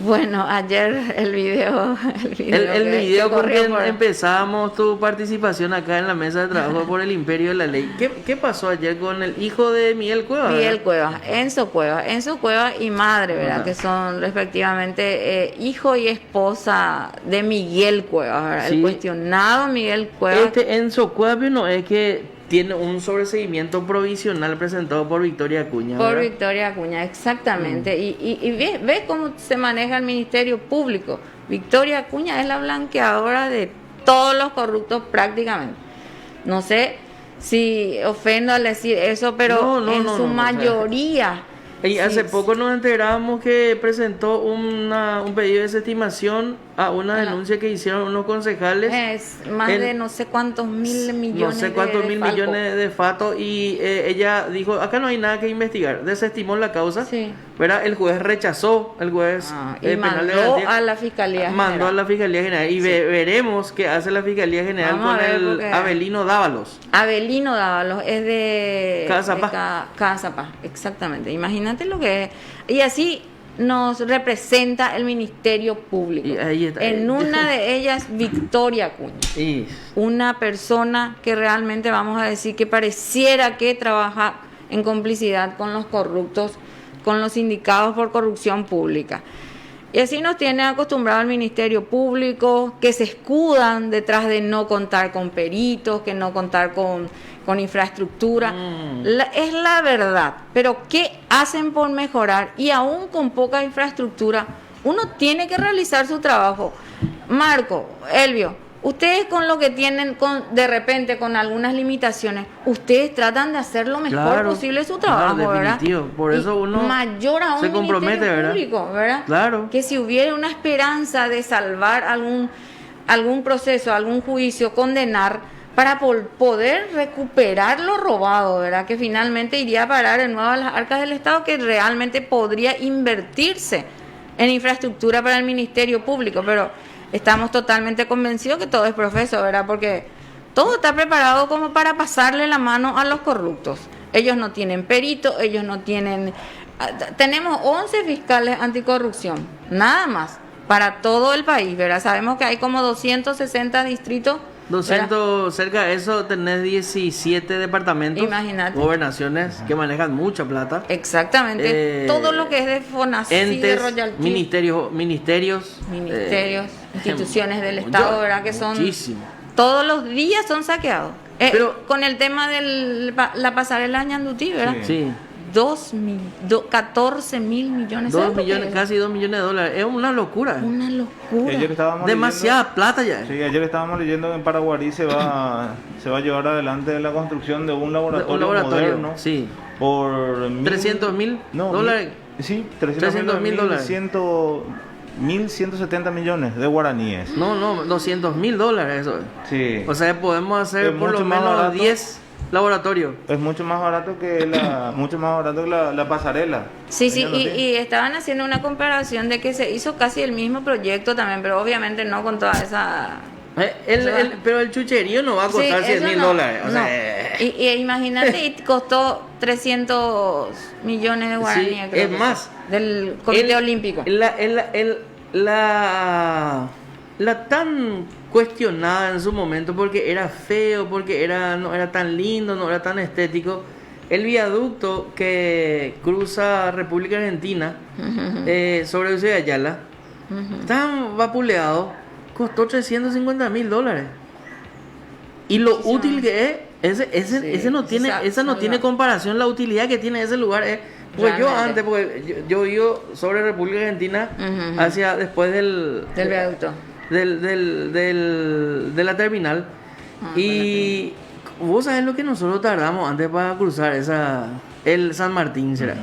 Speaker 4: Bueno, ayer el video
Speaker 2: El
Speaker 4: que
Speaker 2: video con
Speaker 4: corrió
Speaker 2: que
Speaker 4: por-
Speaker 2: empezamos tu participación acá en la mesa de trabajo por el Imperio de la Ley. ¿Qué pasó ayer con el hijo de Miguel Cuevas?
Speaker 4: Miguel Cuevas, Enzo Cuevas y madre, ¿verdad?
Speaker 2: Ajá.
Speaker 4: Que son respectivamente hijo y esposa de Miguel Cuevas, ¿verdad?
Speaker 2: Sí.
Speaker 4: El cuestionado Miguel Cuevas.
Speaker 2: Este Enzo Cuevas no es que tiene un sobreseimiento provisional presentado por Victoria Acuña,
Speaker 4: Por
Speaker 2: ¿verdad?
Speaker 4: Victoria Acuña, exactamente. Y ve cómo se maneja el Ministerio Público. Victoria Acuña es la blanqueadora de todos los corruptos prácticamente. No sé si ofendo al decir eso, pero
Speaker 2: No,
Speaker 4: en
Speaker 2: no,
Speaker 4: su
Speaker 2: no, o sea,
Speaker 4: mayoría.
Speaker 2: Y
Speaker 4: sí,
Speaker 2: hace poco nos enterábamos que presentó un pedido de desestimación a una
Speaker 4: Ajá.
Speaker 2: denuncia que hicieron unos concejales.
Speaker 4: es más
Speaker 2: en-
Speaker 4: de no sé cuántos mil millones.
Speaker 2: No sé cuántos
Speaker 4: de
Speaker 2: mil
Speaker 4: falco.
Speaker 2: millones de fatos y ella dijo, acá no hay nada que investigar, desestimó la causa,
Speaker 4: Sí.
Speaker 2: ¿verdad? El juez rechazó, el juez
Speaker 4: Y
Speaker 2: penal de
Speaker 4: mandó
Speaker 2: garantía,
Speaker 4: a la Fiscalía
Speaker 2: mandó
Speaker 4: General.
Speaker 2: a la Fiscalía General y veremos qué hace la Fiscalía General
Speaker 4: Vamos a
Speaker 2: con
Speaker 4: ver,
Speaker 2: el
Speaker 4: porque-
Speaker 2: Avelino Dávalos.
Speaker 4: Abelino Dávalos es de
Speaker 2: Cazapá.
Speaker 4: Cazapá, exactamente. Imagínate lo que es. Y así nos representa el Ministerio Público.
Speaker 2: Y ahí está.
Speaker 4: En una de ellas, Victoria Acuña.
Speaker 2: Y
Speaker 4: Una persona que realmente vamos a decir que pareciera que trabaja en complicidad con los corruptos, con los sindicados por corrupción pública. Y así nos tiene acostumbrado el Ministerio Público, que se escudan detrás de no contar con peritos, que no contar con infraestructura. Es la verdad, pero ¿qué hacen por mejorar? Y aún con poca infraestructura, uno tiene que realizar su trabajo. Marco, Elvio, ustedes con lo que tienen, de repente con algunas limitaciones, ustedes tratan de hacer lo mejor
Speaker 2: Claro,
Speaker 4: posible su trabajo,
Speaker 2: claro,
Speaker 4: ¿verdad?
Speaker 2: definitivo. Por eso
Speaker 4: Y
Speaker 2: uno
Speaker 4: mayor aún
Speaker 2: se compromete,
Speaker 4: Ministerio
Speaker 2: ¿verdad?
Speaker 4: Público, ¿verdad?
Speaker 2: Claro.
Speaker 4: Que si hubiera una esperanza de salvar algún proceso, algún juicio, condenar, para poder recuperar lo robado, ¿verdad? Que finalmente iría a parar de nuevo a las arcas del Estado, que realmente podría invertirse en infraestructura para el Ministerio Público, pero estamos totalmente convencidos que todo es profeso, ¿verdad? Porque todo está preparado como para pasarle la mano a los corruptos. Ellos no tienen perito, ellos no tienen... Tenemos 11 fiscales anticorrupción, nada más, para todo el país, ¿verdad? Sabemos que hay como 260 distritos.
Speaker 2: 200, cerca de eso tenés 17 departamentos,
Speaker 4: Imagínate.
Speaker 2: gobernaciones que manejan mucha plata.
Speaker 4: Exactamente, todo lo que es de FONACYT, de
Speaker 2: Entes,
Speaker 4: royalty,
Speaker 2: ministerios,
Speaker 4: instituciones del Estado, ¿verdad? Que son
Speaker 2: muchísimo.
Speaker 4: todos los días son saqueados.
Speaker 2: Pero-
Speaker 4: con el tema de la pasarela Ñandutí, ¿verdad?
Speaker 2: Sí.
Speaker 4: 14 mil millones.
Speaker 2: 2
Speaker 4: ¿sabes lo que
Speaker 2: millones,
Speaker 4: es?
Speaker 2: casi 2 millones de dólares. Es una locura.
Speaker 4: Una locura.
Speaker 3: Ayer estábamos
Speaker 2: Demasiada plata ya.
Speaker 3: leyendo, sí, ayer estábamos leyendo que en Paraguarí se va a llevar adelante la construcción de un laboratorio, moderno
Speaker 2: sí.
Speaker 3: por
Speaker 2: 300.000
Speaker 3: no,
Speaker 2: dólares.
Speaker 3: Sí,
Speaker 2: 300.000 dólares.
Speaker 3: 1.170 millones de guaraníes.
Speaker 2: No, 200.000 dólares eso.
Speaker 3: Sí.
Speaker 2: O sea, podemos hacer
Speaker 3: Es
Speaker 2: por lo
Speaker 3: mucho más
Speaker 2: menos
Speaker 3: barato.
Speaker 2: 10 laboratorios.
Speaker 3: Es mucho más barato que la pasarela.
Speaker 4: Sí, sí,
Speaker 3: Ñandutí.
Speaker 4: y estaban haciendo una comparación de que se hizo casi el mismo proyecto también, pero obviamente no con toda esa...
Speaker 2: Pero el chucherío no va a costar
Speaker 4: Sí, eso
Speaker 2: 100.000
Speaker 4: no,
Speaker 2: dólares. O
Speaker 4: no.
Speaker 2: sea,
Speaker 4: Y imagínate, y costó 300 millones de guaraníes.
Speaker 2: Sí,
Speaker 4: creo
Speaker 2: es
Speaker 4: que
Speaker 2: más,
Speaker 4: fue, del Comité Olímpico.
Speaker 2: La tan cuestionada en su momento porque era feo, porque no era tan lindo, no era tan estético. El viaducto que cruza República Argentina sobre Ciudad de Ayala, tan vapuleado, costó 350.000 dólares. Y lo
Speaker 4: Muchísimo.
Speaker 2: útil que es, ese no tiene, esa no tiene comparación, la utilidad que tiene ese lugar es. Pues yo
Speaker 4: Realmente.
Speaker 2: antes, porque yo vivo sobre República Argentina,
Speaker 4: Ujú.
Speaker 2: hacia después del
Speaker 4: viaducto.
Speaker 2: de la terminal. Y vos sabés lo que nosotros tardamos antes para cruzar el San Martín, ¿será?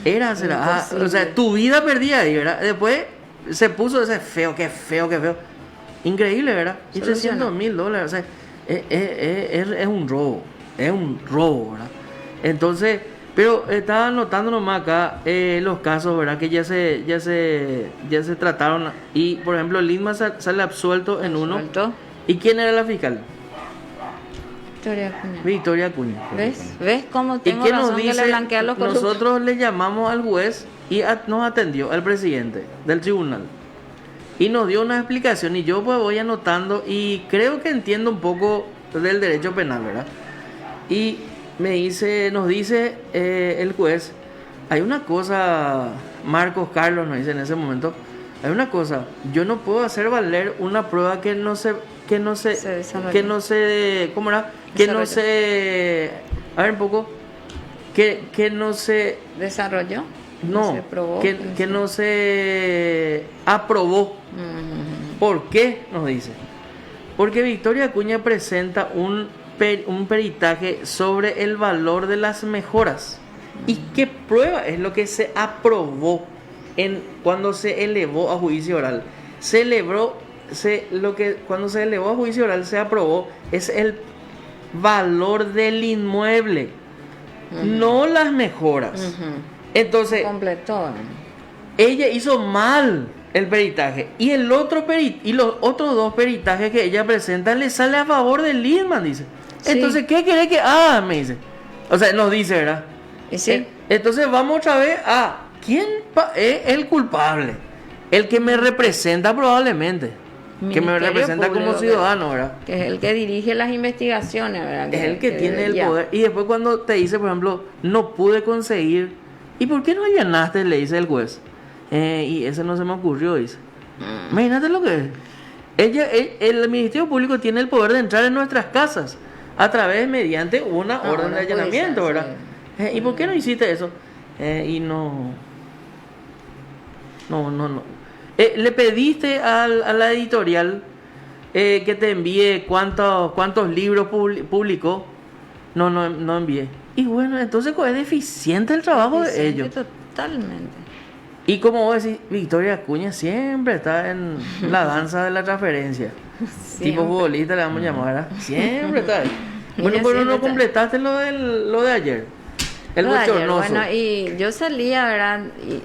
Speaker 2: ¿Será?
Speaker 4: Imposible.
Speaker 2: O sea, tu vida perdida ahí, ¿verdad? Después se puso ese feo, qué feo. Increíble, ¿verdad? Y
Speaker 4: Soluciona.
Speaker 2: 300.000 dólares, o sea, es un robo, ¿verdad? Entonces, pero estaba notando nomás acá los casos, ¿verdad? Que ya se trataron. Y, por ejemplo, Lindman sale absuelto en uno.
Speaker 4: Suelto.
Speaker 2: ¿Y quién era la fiscal?
Speaker 4: Victoria Acuña.
Speaker 2: Victoria Acuña.
Speaker 4: ¿Ves cómo
Speaker 2: ¿Y
Speaker 4: tengo
Speaker 2: qué
Speaker 4: razón
Speaker 2: nos
Speaker 4: que le
Speaker 2: dice?
Speaker 4: blanquea los corruptos?
Speaker 2: Nosotros le llamamos al juez y nos atendió al presidente del tribunal. Y nos dio una explicación y yo pues voy anotando y creo que entiendo un poco del derecho penal, ¿verdad? Y nos dice el juez, hay una cosa, Marcos Carlos nos dice en ese momento, hay una cosa, yo no puedo hacer valer una prueba que no se
Speaker 4: desarrolló.
Speaker 2: ¿cómo era? Que no se, a ver un poco, que no se,
Speaker 4: ¿Desarrolló?
Speaker 2: no,
Speaker 4: ¿Se probó?
Speaker 2: que no se aprobó. ¿Por qué? Nos dice. Porque Victoria Acuña presenta un peritaje sobre el valor de las mejoras. ¿Y qué prueba es lo que se aprobó cuando se elevó a juicio oral? Cuando se elevó a juicio oral se aprobó es el valor del inmueble, no las mejoras. Entonces,
Speaker 4: Completó.
Speaker 2: ella hizo mal el peritaje y y los otros dos peritajes que ella presenta le sale a favor de Lindman, dice.
Speaker 4: Sí.
Speaker 2: Entonces, ¿qué quiere que haga? Me dice. O sea, nos dice, ¿verdad?
Speaker 4: ¿Y sí?
Speaker 2: Entonces vamos otra vez a ¿quién es el culpable? El que me representa probablemente. Que me
Speaker 4: Ministerio
Speaker 2: representa
Speaker 4: Público,
Speaker 2: como ciudadano, ¿verdad?
Speaker 4: Que es el que dirige las investigaciones, ¿verdad?
Speaker 2: Es el que tiene el
Speaker 4: ya.
Speaker 2: poder. Y después cuando te dice, por ejemplo, no pude conseguir. ¿Y por qué no allanaste? Le dice el juez. Y ese no se me ocurrió, dice. Imagínate lo que es. El Ministerio Público tiene el poder de entrar en nuestras casas a través, mediante una orden
Speaker 4: una
Speaker 2: de allanamiento,
Speaker 4: judicial,
Speaker 2: ¿verdad? ¿Y por qué no hiciste eso? Y no. Le pediste a la editorial que te envíe cuántos libros publicó. No envié. Y bueno, entonces es deficiente el trabajo de ellos.
Speaker 4: Totalmente.
Speaker 2: Y como vos decís, Victoria Acuña siempre está en la danza de la transferencia. Tipo futbolista le vamos a llamar, ¿verdad? Siempre está ahí. Bueno,
Speaker 4: Ella
Speaker 2: pero
Speaker 4: siempre
Speaker 2: no
Speaker 4: está.
Speaker 2: completaste lo de ayer. El
Speaker 4: Lo de ayer,
Speaker 2: bochornoso.
Speaker 4: bueno, y yo salía, ¿verdad? Y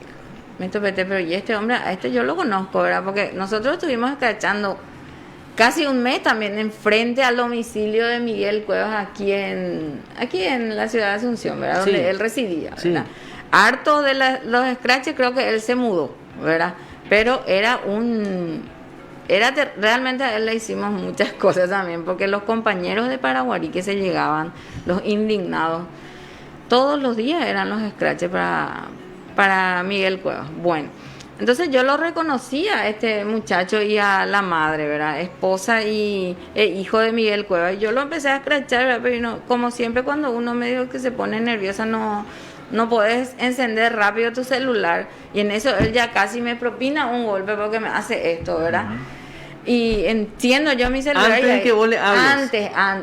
Speaker 4: me topete, pero y este hombre, a este yo lo conozco, ¿verdad? Porque nosotros estuvimos escrachando casi un mes también enfrente al domicilio de Miguel Cuevas aquí en la ciudad de Asunción, ¿verdad?
Speaker 2: Sí.
Speaker 4: Donde él residía,
Speaker 2: Sí.
Speaker 4: ¿verdad? Harto de los scratches, creo que él se mudó, ¿verdad? Pero realmente a él le hicimos muchas cosas también, porque los compañeros de Paraguarí que se llegaban, los indignados, todos los días eran los scratches para Miguel Cuevas. Bueno, entonces yo lo reconocía a este muchacho y a la madre, ¿verdad? Esposa y hijo de Miguel Cuevas. Y yo lo empecé a scratchar, ¿verdad? Pero no, como siempre cuando uno medio que se pone nerviosa no puedes encender rápido tu celular. Y en eso él ya casi me propina un golpe porque me hace esto, ¿verdad? Y entiendo yo mi celular.
Speaker 2: Antes de que vos le hables.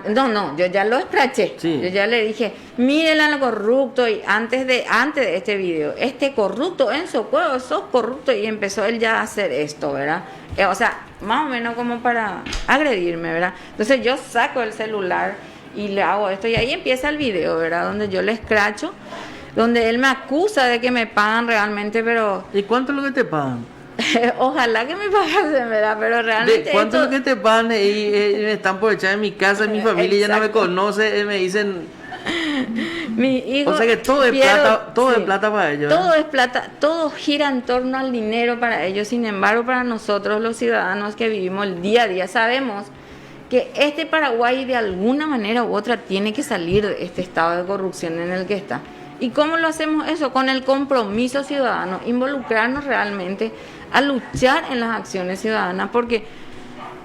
Speaker 4: No, yo ya lo escraché.
Speaker 2: Sí.
Speaker 4: Yo ya le dije, mírenle al corrupto. Y antes de este video, este corrupto, Enzo Cuevas, sos corrupto. Y empezó él ya a hacer esto, ¿verdad? O sea, más o menos como para agredirme, ¿verdad? Entonces yo saco el celular y le hago esto. Y ahí empieza el video, ¿verdad? Donde yo le escracho, donde él me acusa de que me pagan realmente, pero
Speaker 2: ¿Y cuánto es lo que te pagan?
Speaker 4: ojalá que me pagasen, ¿verdad? Pero realmente
Speaker 2: ¿Cuánto es
Speaker 4: esto-
Speaker 2: lo que te pagan? Y me están por echar en mi casa, en mi familia ya no me
Speaker 4: Exacto.
Speaker 2: conoce, me dicen...
Speaker 4: mi hijo,
Speaker 2: O sea que todo es plata, todo es plata para ellos, ¿eh?
Speaker 4: Todo es plata, todo gira en torno al dinero para ellos. Sin embargo, para nosotros los ciudadanos que vivimos el día a día, sabemos que este Paraguay de alguna manera u otra tiene que salir de este estado de corrupción en el que está. ¿Y cómo lo hacemos eso? Con el compromiso ciudadano, involucrarnos realmente a luchar en las acciones ciudadanas, porque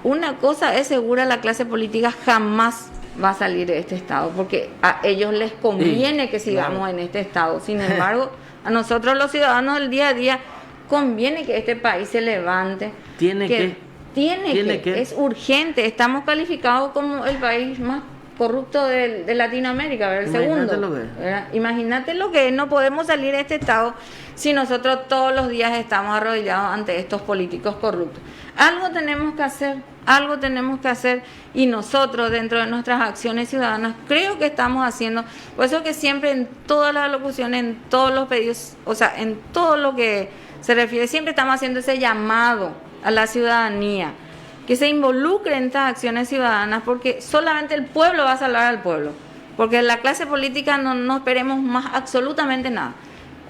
Speaker 4: una cosa es segura, la clase política jamás va a salir de este estado, porque a ellos les conviene que sigamos en este estado. Sin embargo, a nosotros los ciudadanos del día a día conviene que este país se levante.
Speaker 2: Tiene que.
Speaker 4: Es urgente. Estamos calificados como el país más corrupto de Latinoamérica, ¿verdad? El
Speaker 2: Imagínate
Speaker 4: segundo.
Speaker 2: lo que es.
Speaker 4: ¿Verdad? Imagínate lo que es. No podemos salir de este estado si nosotros todos los días estamos arrodillados ante estos políticos corruptos. Algo tenemos que hacer y nosotros dentro de nuestras acciones ciudadanas creo que estamos haciendo. Por eso que siempre en todas las locuciones, en todos los pedidos, o sea, en todo lo que se refiere, siempre estamos haciendo ese llamado a la ciudadanía, que se involucre en estas acciones ciudadanas, porque solamente el pueblo va a salvar al pueblo, porque en la clase política no esperemos más absolutamente nada.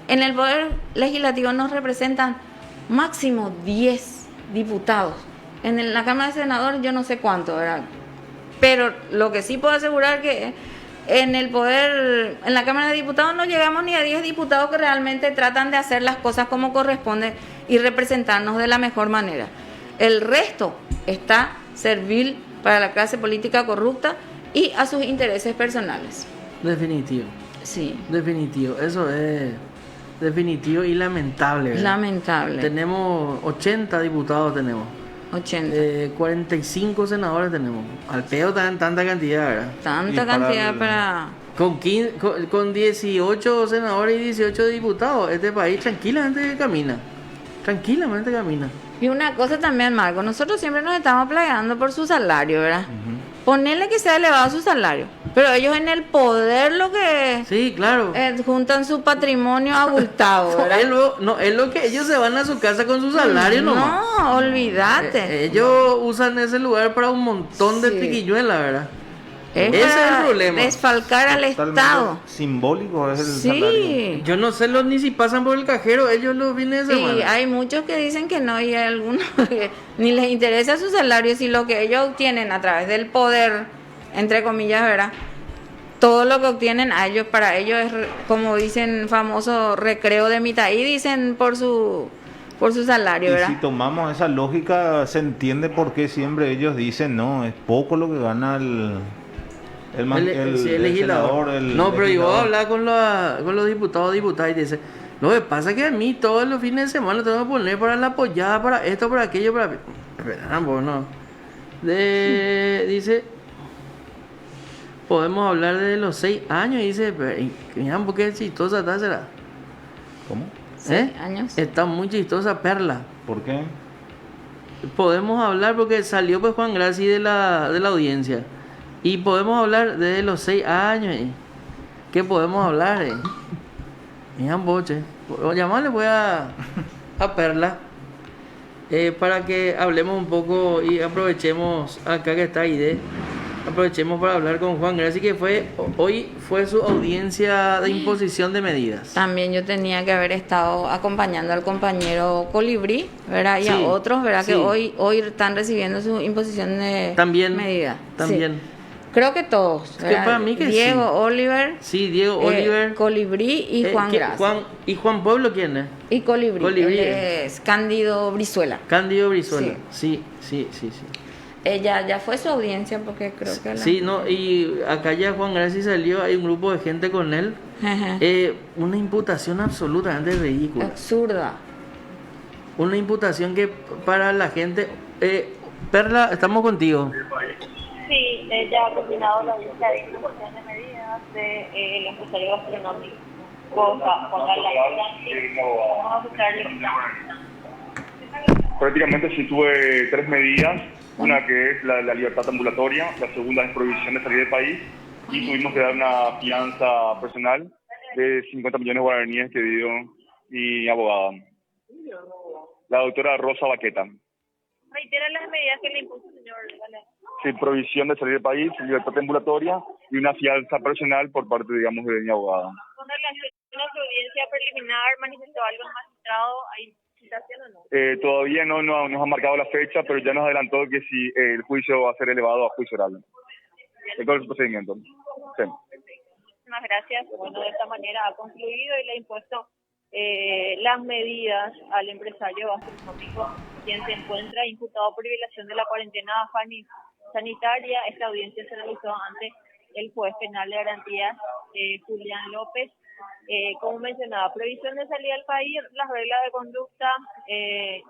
Speaker 4: En el poder legislativo nos representan máximo 10 diputados, en la Cámara de Senadores yo no sé cuánto, ¿verdad? Pero lo que sí puedo asegurar que en la Cámara de Diputados no llegamos ni a 10 diputados que realmente tratan de hacer las cosas como corresponde y representarnos de la mejor manera. El resto está servil para la clase política corrupta y a sus intereses personales.
Speaker 2: Definitivo,
Speaker 4: Sí,
Speaker 2: definitivo. Eso es definitivo y lamentable, ¿verdad?
Speaker 4: lamentable.
Speaker 2: Tenemos 80 diputados, tenemos
Speaker 4: 80.
Speaker 2: 45 senadores tenemos. Al pedo también tanta cantidad, ¿verdad?
Speaker 4: Tanta
Speaker 3: Y para
Speaker 4: cantidad
Speaker 3: el-
Speaker 4: para...
Speaker 2: Con 18 senadores y 18 diputados, este país tranquilamente camina. Tranquilamente camina.
Speaker 4: Y una cosa también, Marco, nosotros siempre nos estamos plegando por su salario, ¿verdad? Ponerle que sea elevado su salario, pero ellos en el poder lo que
Speaker 2: Sí, claro.
Speaker 4: juntan su patrimonio abultado, ¿verdad?
Speaker 2: Es lo que ellos se van a su casa con su salario nomás.
Speaker 4: No, olvídate.
Speaker 2: Ellos usan ese lugar para un montón de
Speaker 4: Sí.
Speaker 2: triquiñuelas, ¿verdad?
Speaker 4: Es
Speaker 2: ese es
Speaker 4: para
Speaker 2: el problema.
Speaker 4: desfalcar al
Speaker 3: Totalmente
Speaker 4: Estado.
Speaker 3: simbólico es el salario.
Speaker 4: Sí.
Speaker 2: Yo no sé ni si pasan por el cajero, ellos los fines de
Speaker 4: Y
Speaker 2: semana.
Speaker 4: hay muchos que dicen que no, y hay algunos que ni les interesa su salario, si lo que ellos obtienen a través del poder, entre comillas, ¿verdad? Todo lo que obtienen a ellos, para ellos es, como dicen, famoso recreo de mitad, y dicen por su salario,
Speaker 3: Y
Speaker 4: ¿verdad?
Speaker 3: si tomamos esa lógica, se entiende por qué siempre ellos dicen, no, es poco lo que gana el
Speaker 2: legislador.
Speaker 3: senador, el
Speaker 2: No, pero yo voy a
Speaker 3: legislador.
Speaker 2: hablar con los diputados y dice, lo que pasa es que a mí todos los fines de semana tengo que poner para la apoyada, para esto, para aquello, para... Espera, pues no. Dice, podemos hablar de los 6 años, y dice, mira, ¿por qué chistosa está será?
Speaker 3: ¿Cómo?
Speaker 4: 6 años.
Speaker 2: Está muy chistosa Perla.
Speaker 3: ¿Por qué?
Speaker 2: Podemos hablar porque salió pues Juan Graci de la audiencia. Y podemos hablar de los 6 años. ¿Qué podemos hablar? Mi amboche. Llamarle voy a Perla para que hablemos un poco y aprovechemos acá que está Aide. Aprovechemos para hablar con Juan Graci, que hoy fue su audiencia de imposición de medidas.
Speaker 4: También yo tenía que haber estado acompañando al compañero Colibrí, ¿verdad? Y
Speaker 2: Sí,
Speaker 4: a otros, ¿verdad?
Speaker 2: sí.
Speaker 4: Que hoy están recibiendo su imposición de medida.
Speaker 2: También.
Speaker 4: Sí. Creo que todos.
Speaker 2: que
Speaker 4: ¿verdad?
Speaker 2: para mí que
Speaker 4: Diego
Speaker 2: sí.
Speaker 4: Oliver.
Speaker 2: Sí, Diego Oliver.
Speaker 4: Colibrí y Juan Graci.
Speaker 2: ¿Y Juan Pueblo quién es?
Speaker 4: Y Colibrí.
Speaker 2: Colibrí.
Speaker 4: Él es Cándido Brizuela.
Speaker 2: Cándido Brizuela. Sí.
Speaker 4: Ella ya fue su audiencia porque creo que
Speaker 2: Sí, no, y acá ya Juan Graci salió, hay un grupo de gente con él.
Speaker 4: Ajá.
Speaker 2: Una imputación absolutamente ridícula.
Speaker 4: Absurda.
Speaker 2: Una imputación que para la gente... Perla, estamos contigo.
Speaker 5: Sí, ya ha culminado la audiencia de imposición de medidas del empresario gastronómico. Vamos a escucharle.
Speaker 6: Prácticamente sí tuve 3 medidas, una que es la libertad ambulatoria, la segunda es prohibición de salir del país y tuvimos que dar una fianza personal de 50 millones de guaraníes que dio mi abogada, la doctora Rosa Baqueta.
Speaker 5: Reitera las medidas que le impuso, señor. Vale.
Speaker 6: Sí, prohibición de salir del país, libertad ambulatoria y una fianza personal por parte, digamos, de mi abogada.
Speaker 5: Con relación a su audiencia preliminar, manifestó algo el magistrado, ¿hay citación o no?
Speaker 6: Todavía no nos ha marcado la fecha, pero ya nos adelantó que si el juicio va a ser elevado a juicio oral. En todo el procedimiento. Sí.
Speaker 5: Muchísimas gracias. Bueno, de esta manera ha concluido y le ha impuesto las medidas al empresario gastronómico, quien se encuentra imputado por violación de la cuarentena sanitaria. Esta audiencia se realizó ante el juez penal de garantías, Julián López. Como mencionaba, prohibición de salida al país, las reglas de conducta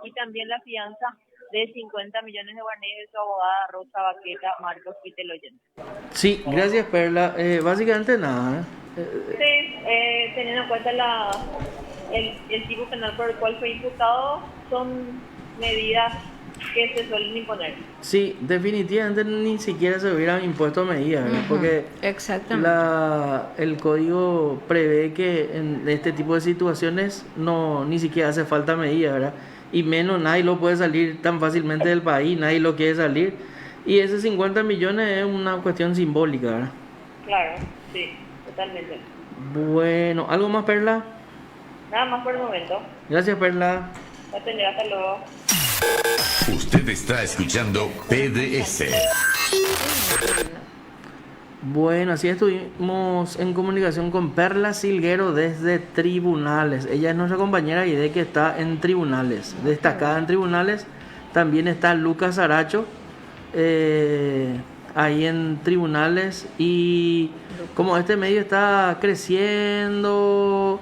Speaker 5: y también la fianza de 50 millones de guaraníes de su abogada Rosa Baqueta Marcos Piteloyen.
Speaker 2: Sí, gracias Perla. Básicamente nada.
Speaker 5: Sí, teniendo en cuenta el tipo penal por el cual fue imputado, son medidas que se suelen imponer.
Speaker 2: Sí, definitivamente ni siquiera se hubieran impuesto medidas, ¿verdad? Porque
Speaker 4: Exactamente.
Speaker 2: el código prevé que en este tipo de situaciones ni siquiera hace falta medidas, ¿verdad? Y menos nadie lo puede salir tan fácilmente del país, nadie lo quiere salir. Y ese 50 millones es una cuestión simbólica, ¿verdad?
Speaker 5: Claro, sí, totalmente.
Speaker 2: Bueno, ¿algo más, Perla?
Speaker 5: Nada más por el momento.
Speaker 2: Gracias, Perla.
Speaker 5: Va a tener hasta luego.
Speaker 7: Usted está escuchando PDS.
Speaker 2: Bueno, así estuvimos en comunicación con Perla Silguero desde tribunales. Ella es nuestra compañera y de que está en tribunales, destacada en tribunales. También está Lucas Aracho ahí en tribunales. Y como este medio está creciendo,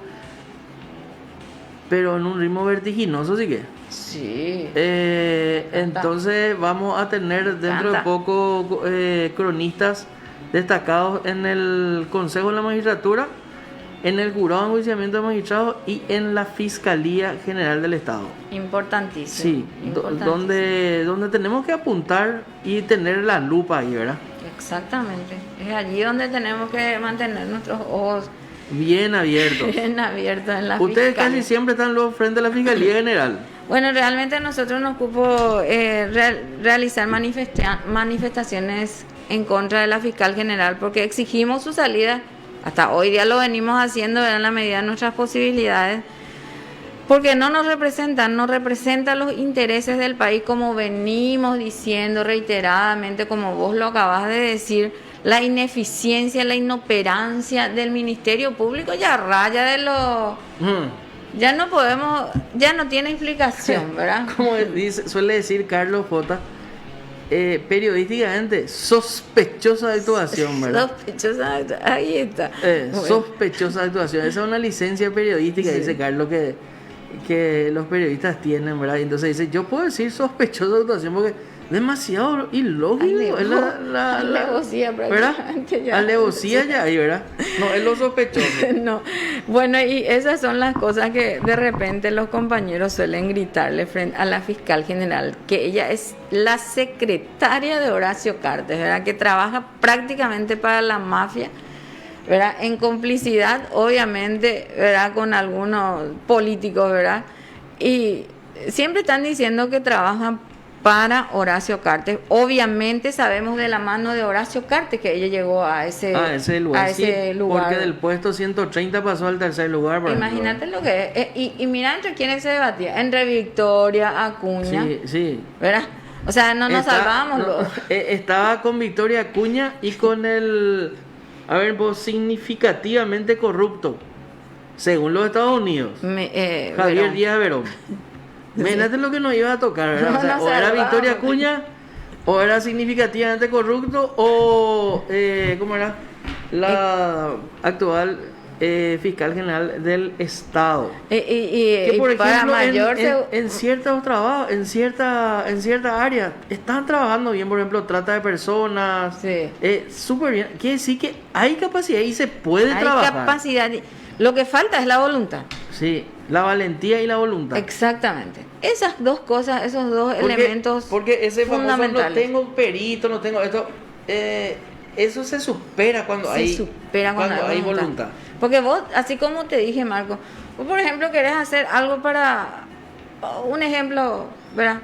Speaker 2: pero en un ritmo vertiginoso, sí que.
Speaker 4: Sí.
Speaker 2: Entonces vamos a tener dentro de poco cronistas destacados en el Consejo de la Magistratura, en el Jurado de Enjuiciamiento de Magistrados y en la Fiscalía General del Estado.
Speaker 4: Importantísimo.
Speaker 2: Sí,
Speaker 4: importantísimo.
Speaker 2: donde tenemos que apuntar y tener la lupa ahí, ¿verdad?
Speaker 4: Exactamente. Es allí donde tenemos que mantener nuestros ojos
Speaker 2: Bien abiertos.
Speaker 4: bien abiertos en la
Speaker 2: Ustedes
Speaker 4: fiscalía.
Speaker 2: casi siempre están luego frente a la Fiscalía General.
Speaker 4: Bueno, realmente a nosotros nos ocupo realizar manifestaciones en contra de la fiscal general porque exigimos su salida. Hasta hoy día lo venimos haciendo en la medida de nuestras posibilidades. Porque no nos representan, no representan los intereses del país como venimos diciendo reiteradamente, como vos lo acabas de decir, la ineficiencia, la inoperancia del Ministerio Público ya raya de lo... Ya no podemos, ya no tiene explicación, ¿verdad?
Speaker 2: Como suele decir Carlos J., periodísticamente sospechosa actuación, ¿verdad?
Speaker 4: Sospechosa, ahí está. Bueno.
Speaker 2: Sospechosa actuación. Esa es una licencia periodística, dice Carlos, que los periodistas tienen, ¿verdad? Y entonces dice, yo puedo decir sospechosa actuación porque demasiado ilógico. Es
Speaker 4: alevosía prácticamente ya.
Speaker 2: Alevosía ya ahí, ¿verdad? No, es lo sospechoso.
Speaker 4: No. Bueno, y esas son las cosas que de repente los compañeros suelen gritarle frente a la fiscal general, que ella es la secretaria de Horacio Cartes, ¿verdad? Que trabaja prácticamente para la mafia, ¿verdad? En complicidad, obviamente, ¿verdad? Con algunos políticos, ¿verdad? Y siempre están diciendo que trabajan para Horacio Cartes. Obviamente sabemos de la mano de Horacio Cartes que ella llegó a ese
Speaker 2: lugar.
Speaker 4: lugar.
Speaker 2: Porque del puesto 130 pasó al tercer lugar.
Speaker 4: Imagínate lo que es. Y mira entre quiénes se debatía. Entre Victoria, Acuña.
Speaker 2: Sí.
Speaker 4: ¿Verdad? O sea, no nos salvamos.
Speaker 2: Estaba con Victoria Acuña y con el, pues, significativamente corrupto, según los Estados Unidos, Javier Díaz Verón. Imagínate lo que nos iba a tocar, ¿verdad? O sea, o era Victoria Acuña, o era significativamente corrupto, o ¿cómo era? La actual fiscal general del Estado. Que por ejemplo en ciertos trabajos, en cierta área están trabajando bien, por ejemplo trata de personas, súper bien. Quiere decir que hay capacidad y se puede trabajar.
Speaker 4: Hay capacidad. Lo que falta es la voluntad.
Speaker 2: Sí, la valentía y la voluntad.
Speaker 4: Exactamente. Esas dos cosas, esos dos elementos
Speaker 2: porque ese
Speaker 4: fundamentales.
Speaker 2: Famoso, no tengo perito, no tengo esto, eso se supera cuando hay voluntad.
Speaker 4: Porque vos, así como te dije, Marco, vos por ejemplo querés hacer algo para, un ejemplo, ¿verdad?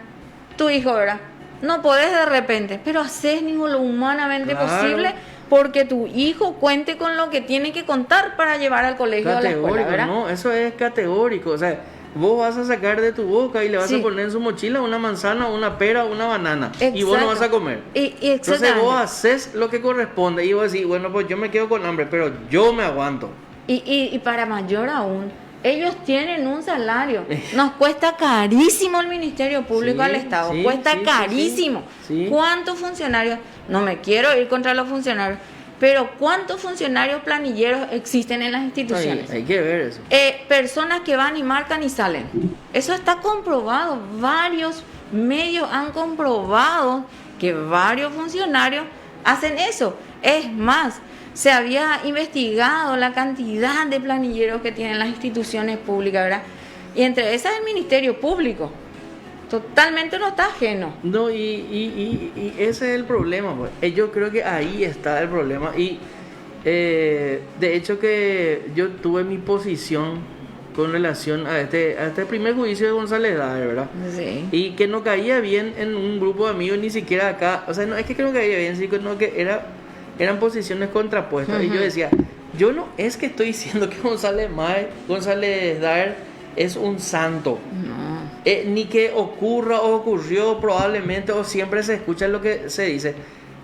Speaker 4: Tu hijo, ¿verdad? No podés de repente, pero haces lo humanamente posible porque tu hijo cuente con lo que tiene que contar para llevar al colegio a la escuela, ¿verdad?
Speaker 2: No, eso es categórico, o sea, vos vas a sacar de tu boca y le vas a poner en su mochila una manzana, una pera, una banana. Exacto. Y vos no vas a comer. Entonces vos haces lo que corresponde y vos decís, bueno, pues yo me quedo con hambre, pero yo me aguanto.
Speaker 4: Y para mayor aún, ellos tienen un salario. Nos cuesta carísimo el Ministerio Público al Estado. Cuesta carísimo. Sí. ¿Cuántos funcionarios? No me quiero ir contra los funcionarios, pero ¿cuántos funcionarios planilleros existen en las instituciones?
Speaker 2: Hay que ver eso.
Speaker 4: Personas que van y marcan y salen. Eso está comprobado. Varios medios han comprobado que varios funcionarios hacen eso. Es más, se había investigado la cantidad de planilleros que tienen las instituciones públicas, ¿verdad? Y entre esas el Ministerio Público. Totalmente no está ajeno.
Speaker 2: No, y ese es el problema, pues. Yo creo que ahí está el problema. Y de hecho que yo tuve mi posición con relación a este primer juicio de González Daer, ¿verdad?
Speaker 4: Sí.
Speaker 2: Y que no caía bien en un grupo de amigos, ni siquiera acá. O sea, no es que no caía bien, sino que eran posiciones contrapuestas. Y yo decía, yo no es que estoy diciendo que González Daer es un santo.
Speaker 4: No.
Speaker 2: Ni que ocurra o ocurrió probablemente o siempre se escucha lo que se dice.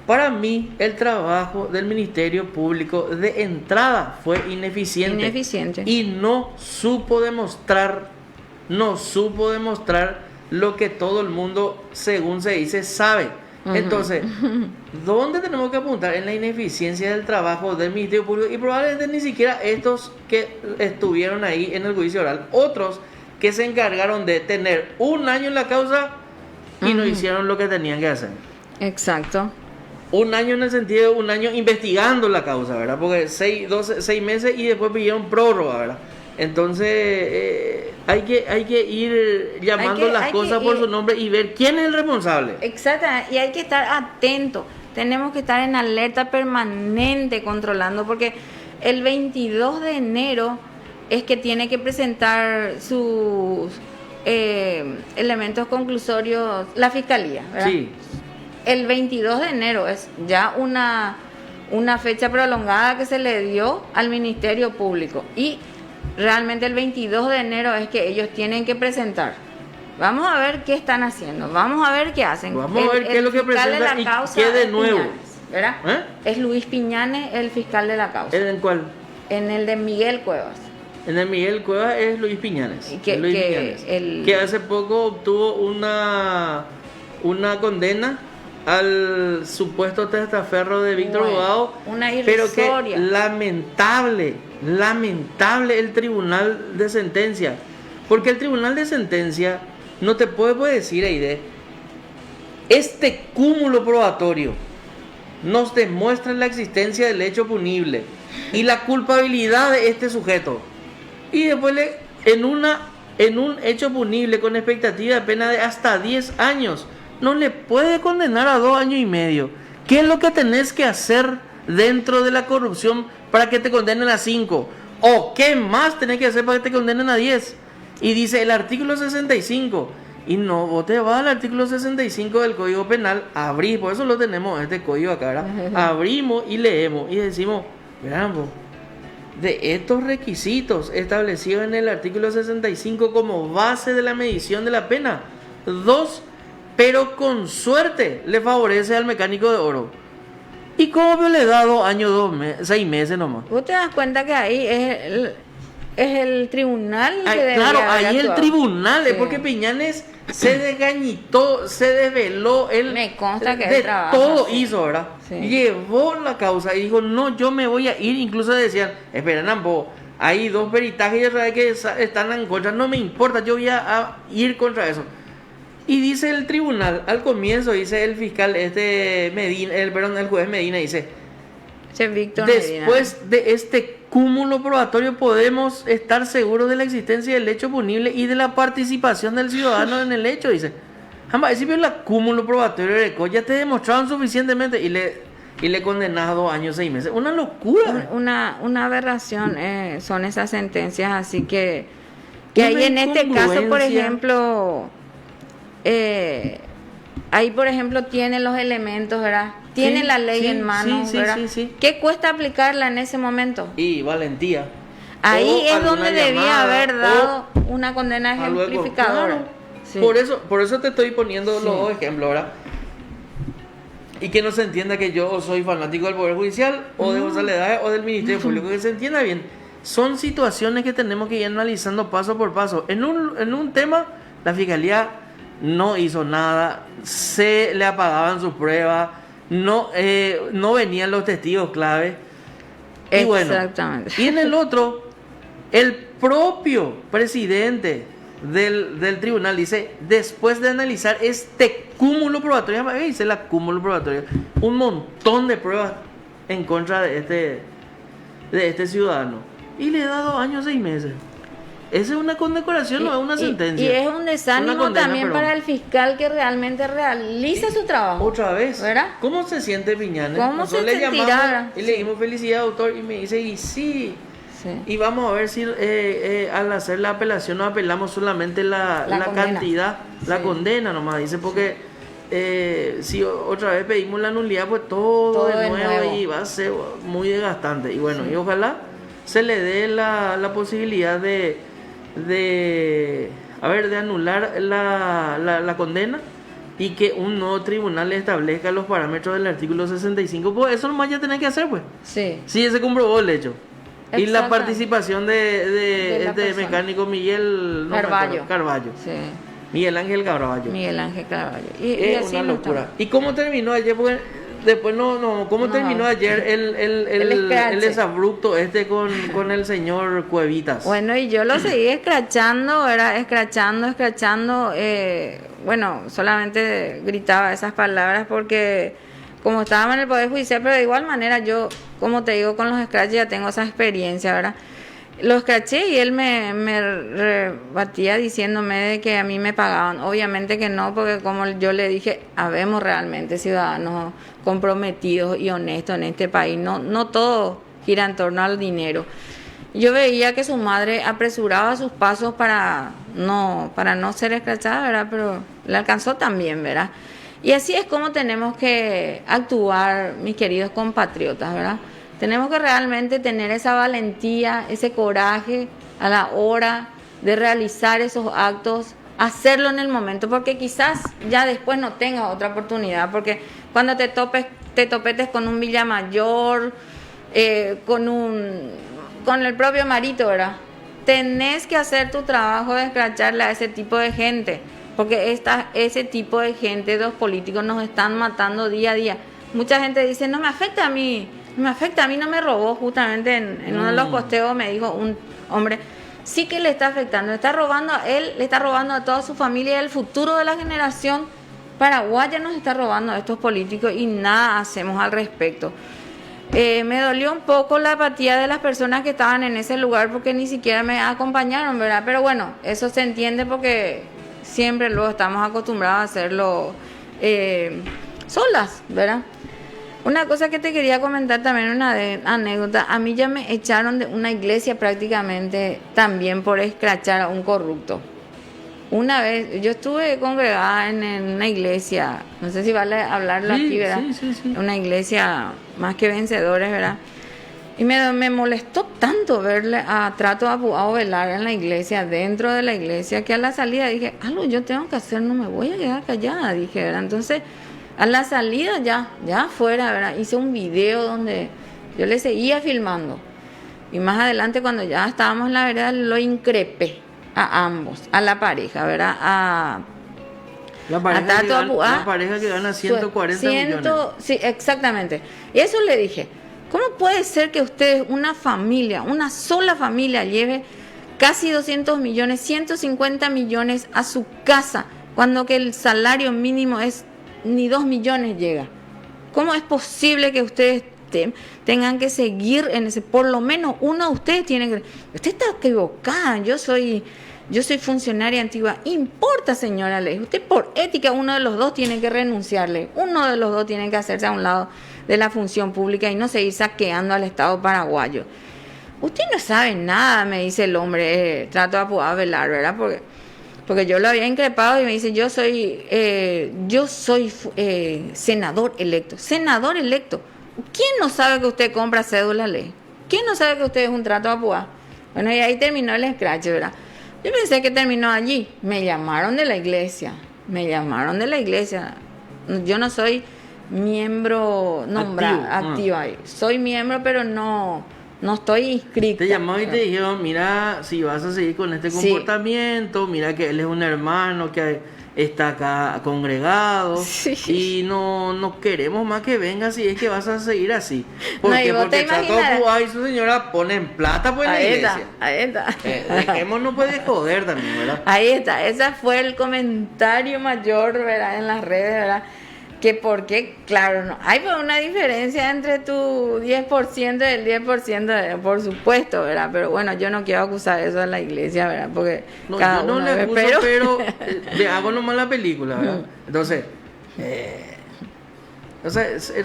Speaker 2: Para mí el trabajo del Ministerio Público de entrada fue ineficiente. Y no supo demostrar lo que todo el mundo, según se dice, sabe. Entonces, ¿dónde tenemos que apuntar? En la ineficiencia del trabajo del Ministerio Público, y probablemente ni siquiera estos que estuvieron ahí en el juicio oral, otros que se encargaron de tener un año en la causa y no hicieron lo que tenían que hacer.
Speaker 4: Exacto.
Speaker 2: Un año en el sentido de un año investigando la causa, ¿verdad? Porque 6 meses y después pidieron prórroga, ¿verdad? Entonces hay que ir llamando las cosas por su nombre y ver quién es el responsable.
Speaker 4: Exacto, y hay que estar atentos. Tenemos que estar en alerta permanente controlando, porque el 22 de enero es que tiene que presentar sus elementos conclusorios la Fiscalía, ¿verdad?
Speaker 2: Sí.
Speaker 4: El 22 de enero es ya una fecha prolongada que se le dio al Ministerio Público, y realmente el 22 de enero es que ellos tienen que presentar. Vamos a ver qué están haciendo, vamos a ver qué hacen.
Speaker 2: Vamos a ver qué es lo que presentan y qué de nuevo.
Speaker 4: Piñanes, ¿verdad? Es Luis Piñanes el fiscal de la causa.
Speaker 2: ¿En cuál?
Speaker 4: En el de Miguel Cuevas.
Speaker 2: En el Miguel Cuevas es Luis Piñanes.
Speaker 4: Que
Speaker 2: hace poco obtuvo una condena al supuesto testaferro de Víctor Bobado,
Speaker 4: una irrisoria.
Speaker 2: Pero que lamentable el tribunal de sentencia, porque el tribunal de sentencia no te puede decir, Aide, este cúmulo probatorio nos demuestra la existencia del hecho punible y la culpabilidad de este sujeto, y después en un hecho punible con expectativa de pena de hasta 10 años no le puede condenar a 2 años y medio. ¿Qué es lo que tenés que hacer dentro de la corrupción para que te condenen a 5? ¿O qué más tenés que hacer para que te condenen a 10? Y dice el artículo 65. Y no, vos te vas al artículo 65 del Código Penal, abrís, por eso lo tenemos este código acá, ¿verdad? Abrimos y leemos y decimos, verán vos, de estos requisitos establecidos en el artículo 65 como base de la medición de la pena, 2, pero con suerte le favorece al mecánico de oro. ¿Y cómo le da 2 años, 6 meses nomás?
Speaker 4: Vos te das cuenta que ahí es el tribunal que debería
Speaker 2: claro,
Speaker 4: haber
Speaker 2: ahí el
Speaker 4: actuado.
Speaker 2: tribunal, es
Speaker 4: Sí.
Speaker 2: porque Piñanes se desgañitó, se desveló, él
Speaker 4: Me consta que
Speaker 2: de
Speaker 4: él trabaja,
Speaker 2: todo
Speaker 4: sí.
Speaker 2: hizo, ¿verdad?
Speaker 4: Sí.
Speaker 2: Llevó la causa y dijo, no, yo me voy a ir. Incluso decían, esperen, ambos, hay 2 peritajes y otra vez que están en contra, no me importa, yo voy a ir contra eso. Y dice el tribunal, al comienzo dice el fiscal Medina, el juez Medina dice,
Speaker 4: Che, Víctor Medina.
Speaker 2: después de este cúmulo probatorio podemos estar seguros de la existencia del hecho punible y de la participación del ciudadano en el hecho, dice. Jamás, si el cúmulo probatorio de ECO ya te demostraron suficientemente y le condenas a 2 años, 6 meses. Una locura.
Speaker 4: Una aberración son esas sentencias, así que
Speaker 2: Una
Speaker 4: ahí en este caso, por
Speaker 2: incongruencia.
Speaker 4: ejemplo, ahí por ejemplo tiene los elementos, ¿verdad? Tiene
Speaker 2: Sí,
Speaker 4: la ley
Speaker 2: sí,
Speaker 4: en mano,
Speaker 2: sí, sí,
Speaker 4: ¿verdad?
Speaker 2: sí, sí.
Speaker 4: ¿Qué cuesta aplicarla en ese momento?
Speaker 2: Y valentía.
Speaker 4: Ahí
Speaker 2: O
Speaker 4: es
Speaker 2: alguna
Speaker 4: donde debía
Speaker 2: llamada,
Speaker 4: haber dado una condena
Speaker 2: algo de-
Speaker 4: ejemplificadora.
Speaker 2: claro.
Speaker 4: Sí.
Speaker 2: Por eso te estoy poniendo
Speaker 4: Sí.
Speaker 2: los 2 ejemplos, ¿verdad? Y que no se entienda que yo soy fanático del Poder Judicial o de González Dae o del Ministerio Público, que se entienda bien. Son situaciones que tenemos que ir analizando paso por paso. En un tema, la Fiscalía no hizo nada, se le apagaban sus pruebas, no venían los testigos clave. Y bueno,
Speaker 4: Exactamente.
Speaker 2: y en el otro, el propio presidente del tribunal dice, después de analizar este cúmulo probatorio, dice la cúmulo probatorio, un montón de pruebas en contra de este ciudadano, y le da 2 años, 6 meses. Esa es una condecoración, no es una sentencia.
Speaker 4: Y es un desánimo
Speaker 2: Una condena,
Speaker 4: también
Speaker 2: perdón.
Speaker 4: para el fiscal que realmente realiza su trabajo.
Speaker 2: Otra vez,
Speaker 4: ¿Verdad?
Speaker 2: ¿cómo se siente Piñanes?
Speaker 4: ¿Cómo
Speaker 2: Nosotros
Speaker 4: se
Speaker 2: le llamamos
Speaker 4: sentirá?
Speaker 2: y le dimos felicidad, doctor, y me dice, y sí.
Speaker 4: Sí.
Speaker 2: Y vamos a ver si al hacer la apelación no apelamos solamente la
Speaker 4: condena.
Speaker 2: cantidad, la
Speaker 4: Sí.
Speaker 2: condena nomás, dice, porque si otra vez pedimos la nulidad, pues todo de nuevo y va a ser muy desgastante. Y bueno, y ojalá se le dé la posibilidad de anular la condena y que un nuevo tribunal establezca los parámetros del artículo 65, pues eso nomás ya tenés que hacer, pues.
Speaker 4: Sí.
Speaker 2: Sí, se comprobó el hecho. Y la
Speaker 4: Exactamente.
Speaker 2: participación de
Speaker 4: la
Speaker 2: este
Speaker 4: persona.
Speaker 2: mecánico Miguel no me acuerdo,
Speaker 4: Carballo.
Speaker 2: Carballo.
Speaker 4: Sí.
Speaker 2: Miguel Ángel Carballo.
Speaker 4: Miguel Ángel Carballo. Y
Speaker 2: Es
Speaker 4: así
Speaker 2: una
Speaker 4: no
Speaker 2: locura.
Speaker 4: estamos.
Speaker 2: ¿Y cómo terminó ayer? Porque después ¿cómo
Speaker 4: No.
Speaker 2: terminó ayer
Speaker 4: El scratch.
Speaker 2: el desabrupto con el señor Cuevitas?
Speaker 4: Bueno, y yo lo seguí escrachando, era escrachando. Bueno, solamente gritaba esas palabras porque como estábamos en el Poder Judicial, pero de igual manera yo, como te digo, con los scratches ya tengo esa experiencia, ¿verdad? Lo escraché y él me rebatía diciéndome de que a mí me pagaban. Obviamente que no, porque como yo le dije, habemos realmente ciudadanos comprometidos y honestos en este país. No todo gira en torno al dinero. Yo veía que su madre apresuraba sus pasos para no ser escrachada, ¿verdad? Pero le alcanzó también, ¿verdad? Y así es como tenemos que actuar, mis queridos compatriotas, ¿verdad? Tenemos que realmente tener esa valentía, ese coraje a la hora de realizar esos actos, hacerlo en el momento, porque quizás ya después no tengas otra oportunidad, porque cuando te topetes con un Villamayor, con el propio Marito, ¿verdad? Tenés que hacer tu trabajo de escracharle a ese tipo de gente, porque ese tipo de gente, los políticos nos están matando día a día. Mucha gente dice, no me afecta a mí, no me robó. Justamente en uno de los posteos me dijo un hombre, sí que le está afectando, le está robando a él, le está robando a toda su familia, el futuro de la generación paraguaya nos está robando a estos políticos y nada hacemos al respecto. Me dolió un poco la apatía de las personas que estaban en ese lugar porque ni siquiera me acompañaron, ¿verdad? Pero bueno, eso se entiende porque siempre luego estamos acostumbrados a hacerlo solas, ¿verdad? Una cosa que te quería comentar también, una anécdota. A mí ya me echaron de una iglesia prácticamente también por escrachar a un corrupto. Una vez, yo estuve congregada en una iglesia, no sé si vale hablarlo
Speaker 2: Sí,
Speaker 4: aquí, ¿verdad?
Speaker 2: sí.
Speaker 4: Una iglesia más que vencedores, ¿verdad? Y me molestó tanto verle a Trato Apuado velar en la iglesia, dentro de la iglesia, que a la salida dije, algo yo tengo que hacer, no me voy a quedar callada, dije, ¿verdad? Entonces, a la salida ya afuera, ¿verdad? Hice un video donde yo le seguía filmando. Y más adelante, cuando ya estábamos en la vereda, lo increpé a ambos, a la pareja, ¿verdad?
Speaker 2: La pareja,
Speaker 4: Tato
Speaker 2: que,
Speaker 4: Apuá,
Speaker 2: la pareja que gana 140 millones.
Speaker 4: Sí, exactamente. Y eso le dije, ¿cómo puede ser que ustedes, una familia, una sola familia, lleve casi 200 millones, 150 millones a su casa, cuando que el salario mínimo es ni 2 millones llega? ¿Cómo es posible que ustedes tengan que seguir en ese? Por lo menos uno de ustedes tiene que... Usted está equivocada, yo soy funcionaria antigua. Importa, señora Ley, usted por ética uno de los dos tiene que renunciarle, uno de los dos tiene que hacerse a un lado de la función pública y no seguir saqueando al Estado paraguayo. Usted no sabe nada, me dice el hombre, Trato de Apuado velar, ¿verdad? Porque yo lo había increpado y me dice, yo soy senador electo. Senador electo. ¿Quién no sabe que usted compra cédula Ley? ¿Quién no sabe que usted es un Trato de Apuado? Bueno, y ahí terminó el scratch, ¿verdad? Yo pensé que terminó allí. Me llamaron de la iglesia. Yo no soy miembro nombrado, activo ahí. Soy miembro, pero no estoy inscrita.
Speaker 2: Te llamó y te dijeron, mira, si vas a seguir con este comportamiento, mira que él es un hermano que está acá congregado, y no queremos más que vengas si es que vas a seguir así. ¿Por qué? Porque Trato Apuado y su señora ponen plata pues en la iglesia.
Speaker 4: Ahí está.
Speaker 2: Dejémonos pues de joder también, ¿verdad?
Speaker 4: Ahí está, ese fue el comentario mayor, ¿verdad? En las redes, ¿verdad? Que porque, claro, no hay una diferencia entre tu 10% y el 10%, por supuesto, ¿verdad? Pero bueno, yo no quiero acusar eso a la iglesia, ¿verdad? Porque
Speaker 2: no,
Speaker 4: cada
Speaker 2: yo no
Speaker 4: uno
Speaker 2: le acuso,
Speaker 4: pero
Speaker 2: le hago nomás la película, ¿verdad? Entonces,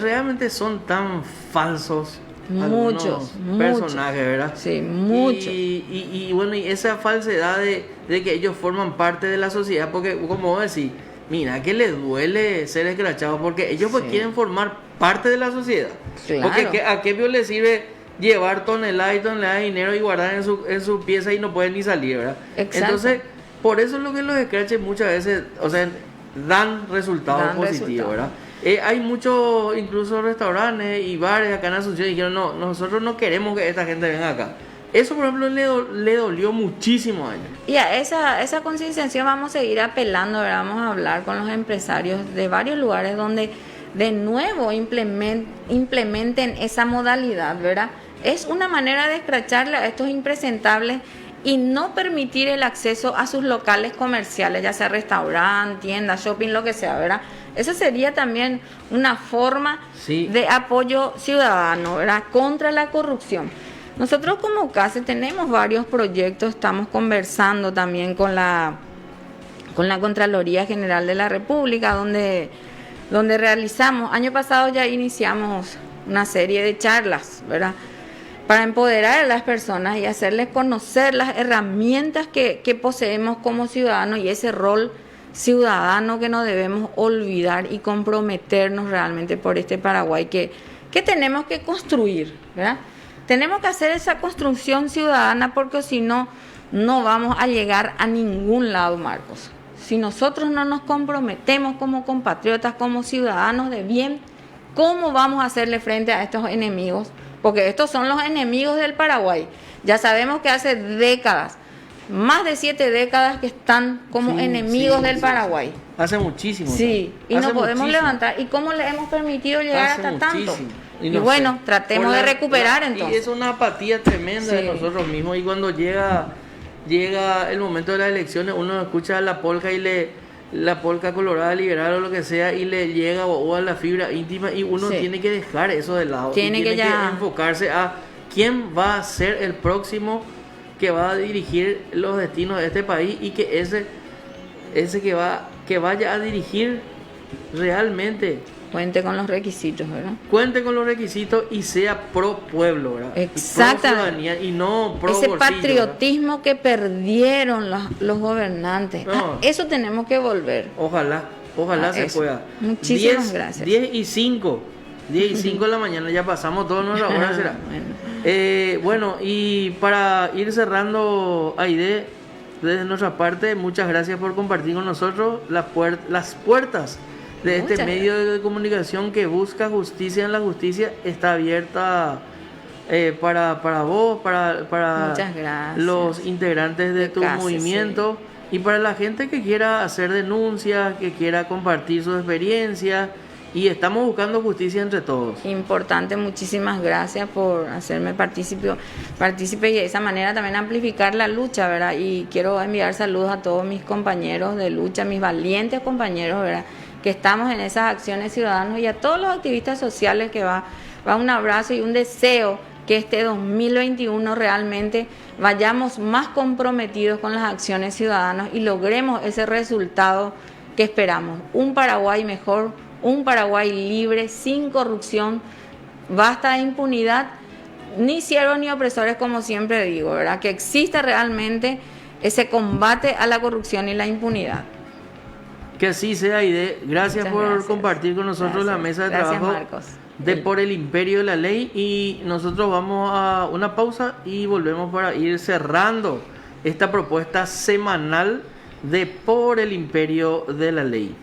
Speaker 2: realmente son tan falsos
Speaker 4: muchos
Speaker 2: personajes, ¿verdad?
Speaker 4: Sí, muchos.
Speaker 2: Y bueno, y esa falsedad de que ellos forman parte de la sociedad, porque como vos decís, mira que les duele ser escrachados porque ellos pues quieren formar parte de la sociedad.
Speaker 4: Claro.
Speaker 2: Porque ¿a qué les sirve llevar toneladas y toneladas de dinero y guardar en su pieza y no pueden ni salir, ¿verdad?
Speaker 4: Exacto.
Speaker 2: Entonces, por eso es lo que los scratches muchas veces, o sea, dan resultados positivos, ¿verdad? Hay muchos, incluso restaurantes y bares acá en Asunción, que dijeron, no, nosotros no queremos que esta gente venga acá. Eso, por ejemplo, le dolió muchísimo a ellos.
Speaker 4: Y a esa concienciación vamos a seguir apelando, ¿verdad? Vamos a hablar con los empresarios de varios lugares donde de nuevo implementen esa modalidad, ¿verdad? Es una manera de escracharle a estos impresentables y no permitir el acceso a sus locales comerciales, ya sea restaurante, tienda, shopping, lo que sea, ¿verdad? Eso sería también una forma de apoyo ciudadano, ¿verdad? Contra la corrupción. Nosotros como CASE tenemos varios proyectos, estamos conversando también con la Contraloría General de la República, donde realizamos, año pasado ya iniciamos una serie de charlas, ¿verdad? Para empoderar a las personas y hacerles conocer las herramientas que poseemos como ciudadanos y ese rol ciudadano que no debemos olvidar y comprometernos realmente por este Paraguay que tenemos que construir, ¿verdad? Tenemos que hacer esa construcción ciudadana porque si no, no vamos a llegar a ningún lado, Marcos. Si nosotros no nos comprometemos como compatriotas, como ciudadanos de bien, ¿cómo vamos a hacerle frente a estos enemigos? Porque estos son los enemigos del Paraguay. Ya sabemos que hace décadas, más de 7 décadas que están como enemigos del Paraguay.
Speaker 2: Hace muchísimo.
Speaker 4: Sí, y no podemos levantar. ¿Y cómo le hemos permitido llegar hasta tanto? Y bueno, tratemos de recuperar entonces.
Speaker 2: Y es una apatía tremenda de nosotros mismos. Y cuando llega el momento de las elecciones, uno escucha la polca la polca colorada liberal o lo que sea, y le llega o a la fibra íntima, y uno tiene que dejar eso de lado. Tiene que enfocarse a quién va a ser el próximo que va a dirigir los destinos de este país, y que ese que vaya a dirigir realmente
Speaker 4: Cuente con los requisitos, ¿verdad?
Speaker 2: Cuente con los requisitos y sea pro pueblo, ¿verdad?
Speaker 4: Exactamente.
Speaker 2: Y pro ciudadanía y no pro
Speaker 4: Ese
Speaker 2: bolsillo,
Speaker 4: patriotismo que perdieron los gobernantes.
Speaker 2: No.
Speaker 4: Eso tenemos que volver.
Speaker 2: Ojalá se
Speaker 4: eso.
Speaker 2: pueda.
Speaker 4: Muchísimas gracias.
Speaker 2: 10 y 5 de la mañana, ya pasamos toda nuestra hora, será. Bueno, y para ir cerrando, Aide, desde nuestra parte, muchas gracias por compartir con nosotros las puertas de este
Speaker 4: Muchas
Speaker 2: medio de comunicación que busca justicia en la justicia. Está abierta para vos, para
Speaker 4: Muchas gracias.
Speaker 2: los integrantes de tu
Speaker 4: CASE,
Speaker 2: movimiento y para la gente que quiera hacer denuncias, que quiera compartir su experiencia. Y estamos buscando justicia entre todos.
Speaker 4: Importante, muchísimas gracias por hacerme partícipe y de esa manera también amplificar la lucha, ¿verdad? Y quiero enviar saludos a todos mis compañeros de lucha, mis valientes compañeros, ¿verdad? Que estamos en esas acciones ciudadanas, y a todos los activistas sociales que va un abrazo y un deseo que este 2021 realmente vayamos más comprometidos con las acciones ciudadanas y logremos ese resultado que esperamos. Un Paraguay mejor, un Paraguay libre, sin corrupción, basta de impunidad, ni siervos ni opresores, como siempre digo, ¿verdad? Que exista realmente ese combate a la corrupción y la impunidad.
Speaker 2: Que así sea, Aide. Gracias por compartir con nosotros la mesa de trabajo
Speaker 4: Marcos.
Speaker 2: de Por el Imperio de la Ley. Y nosotros vamos a una pausa y volvemos para ir cerrando esta propuesta semanal de Por el Imperio de la Ley.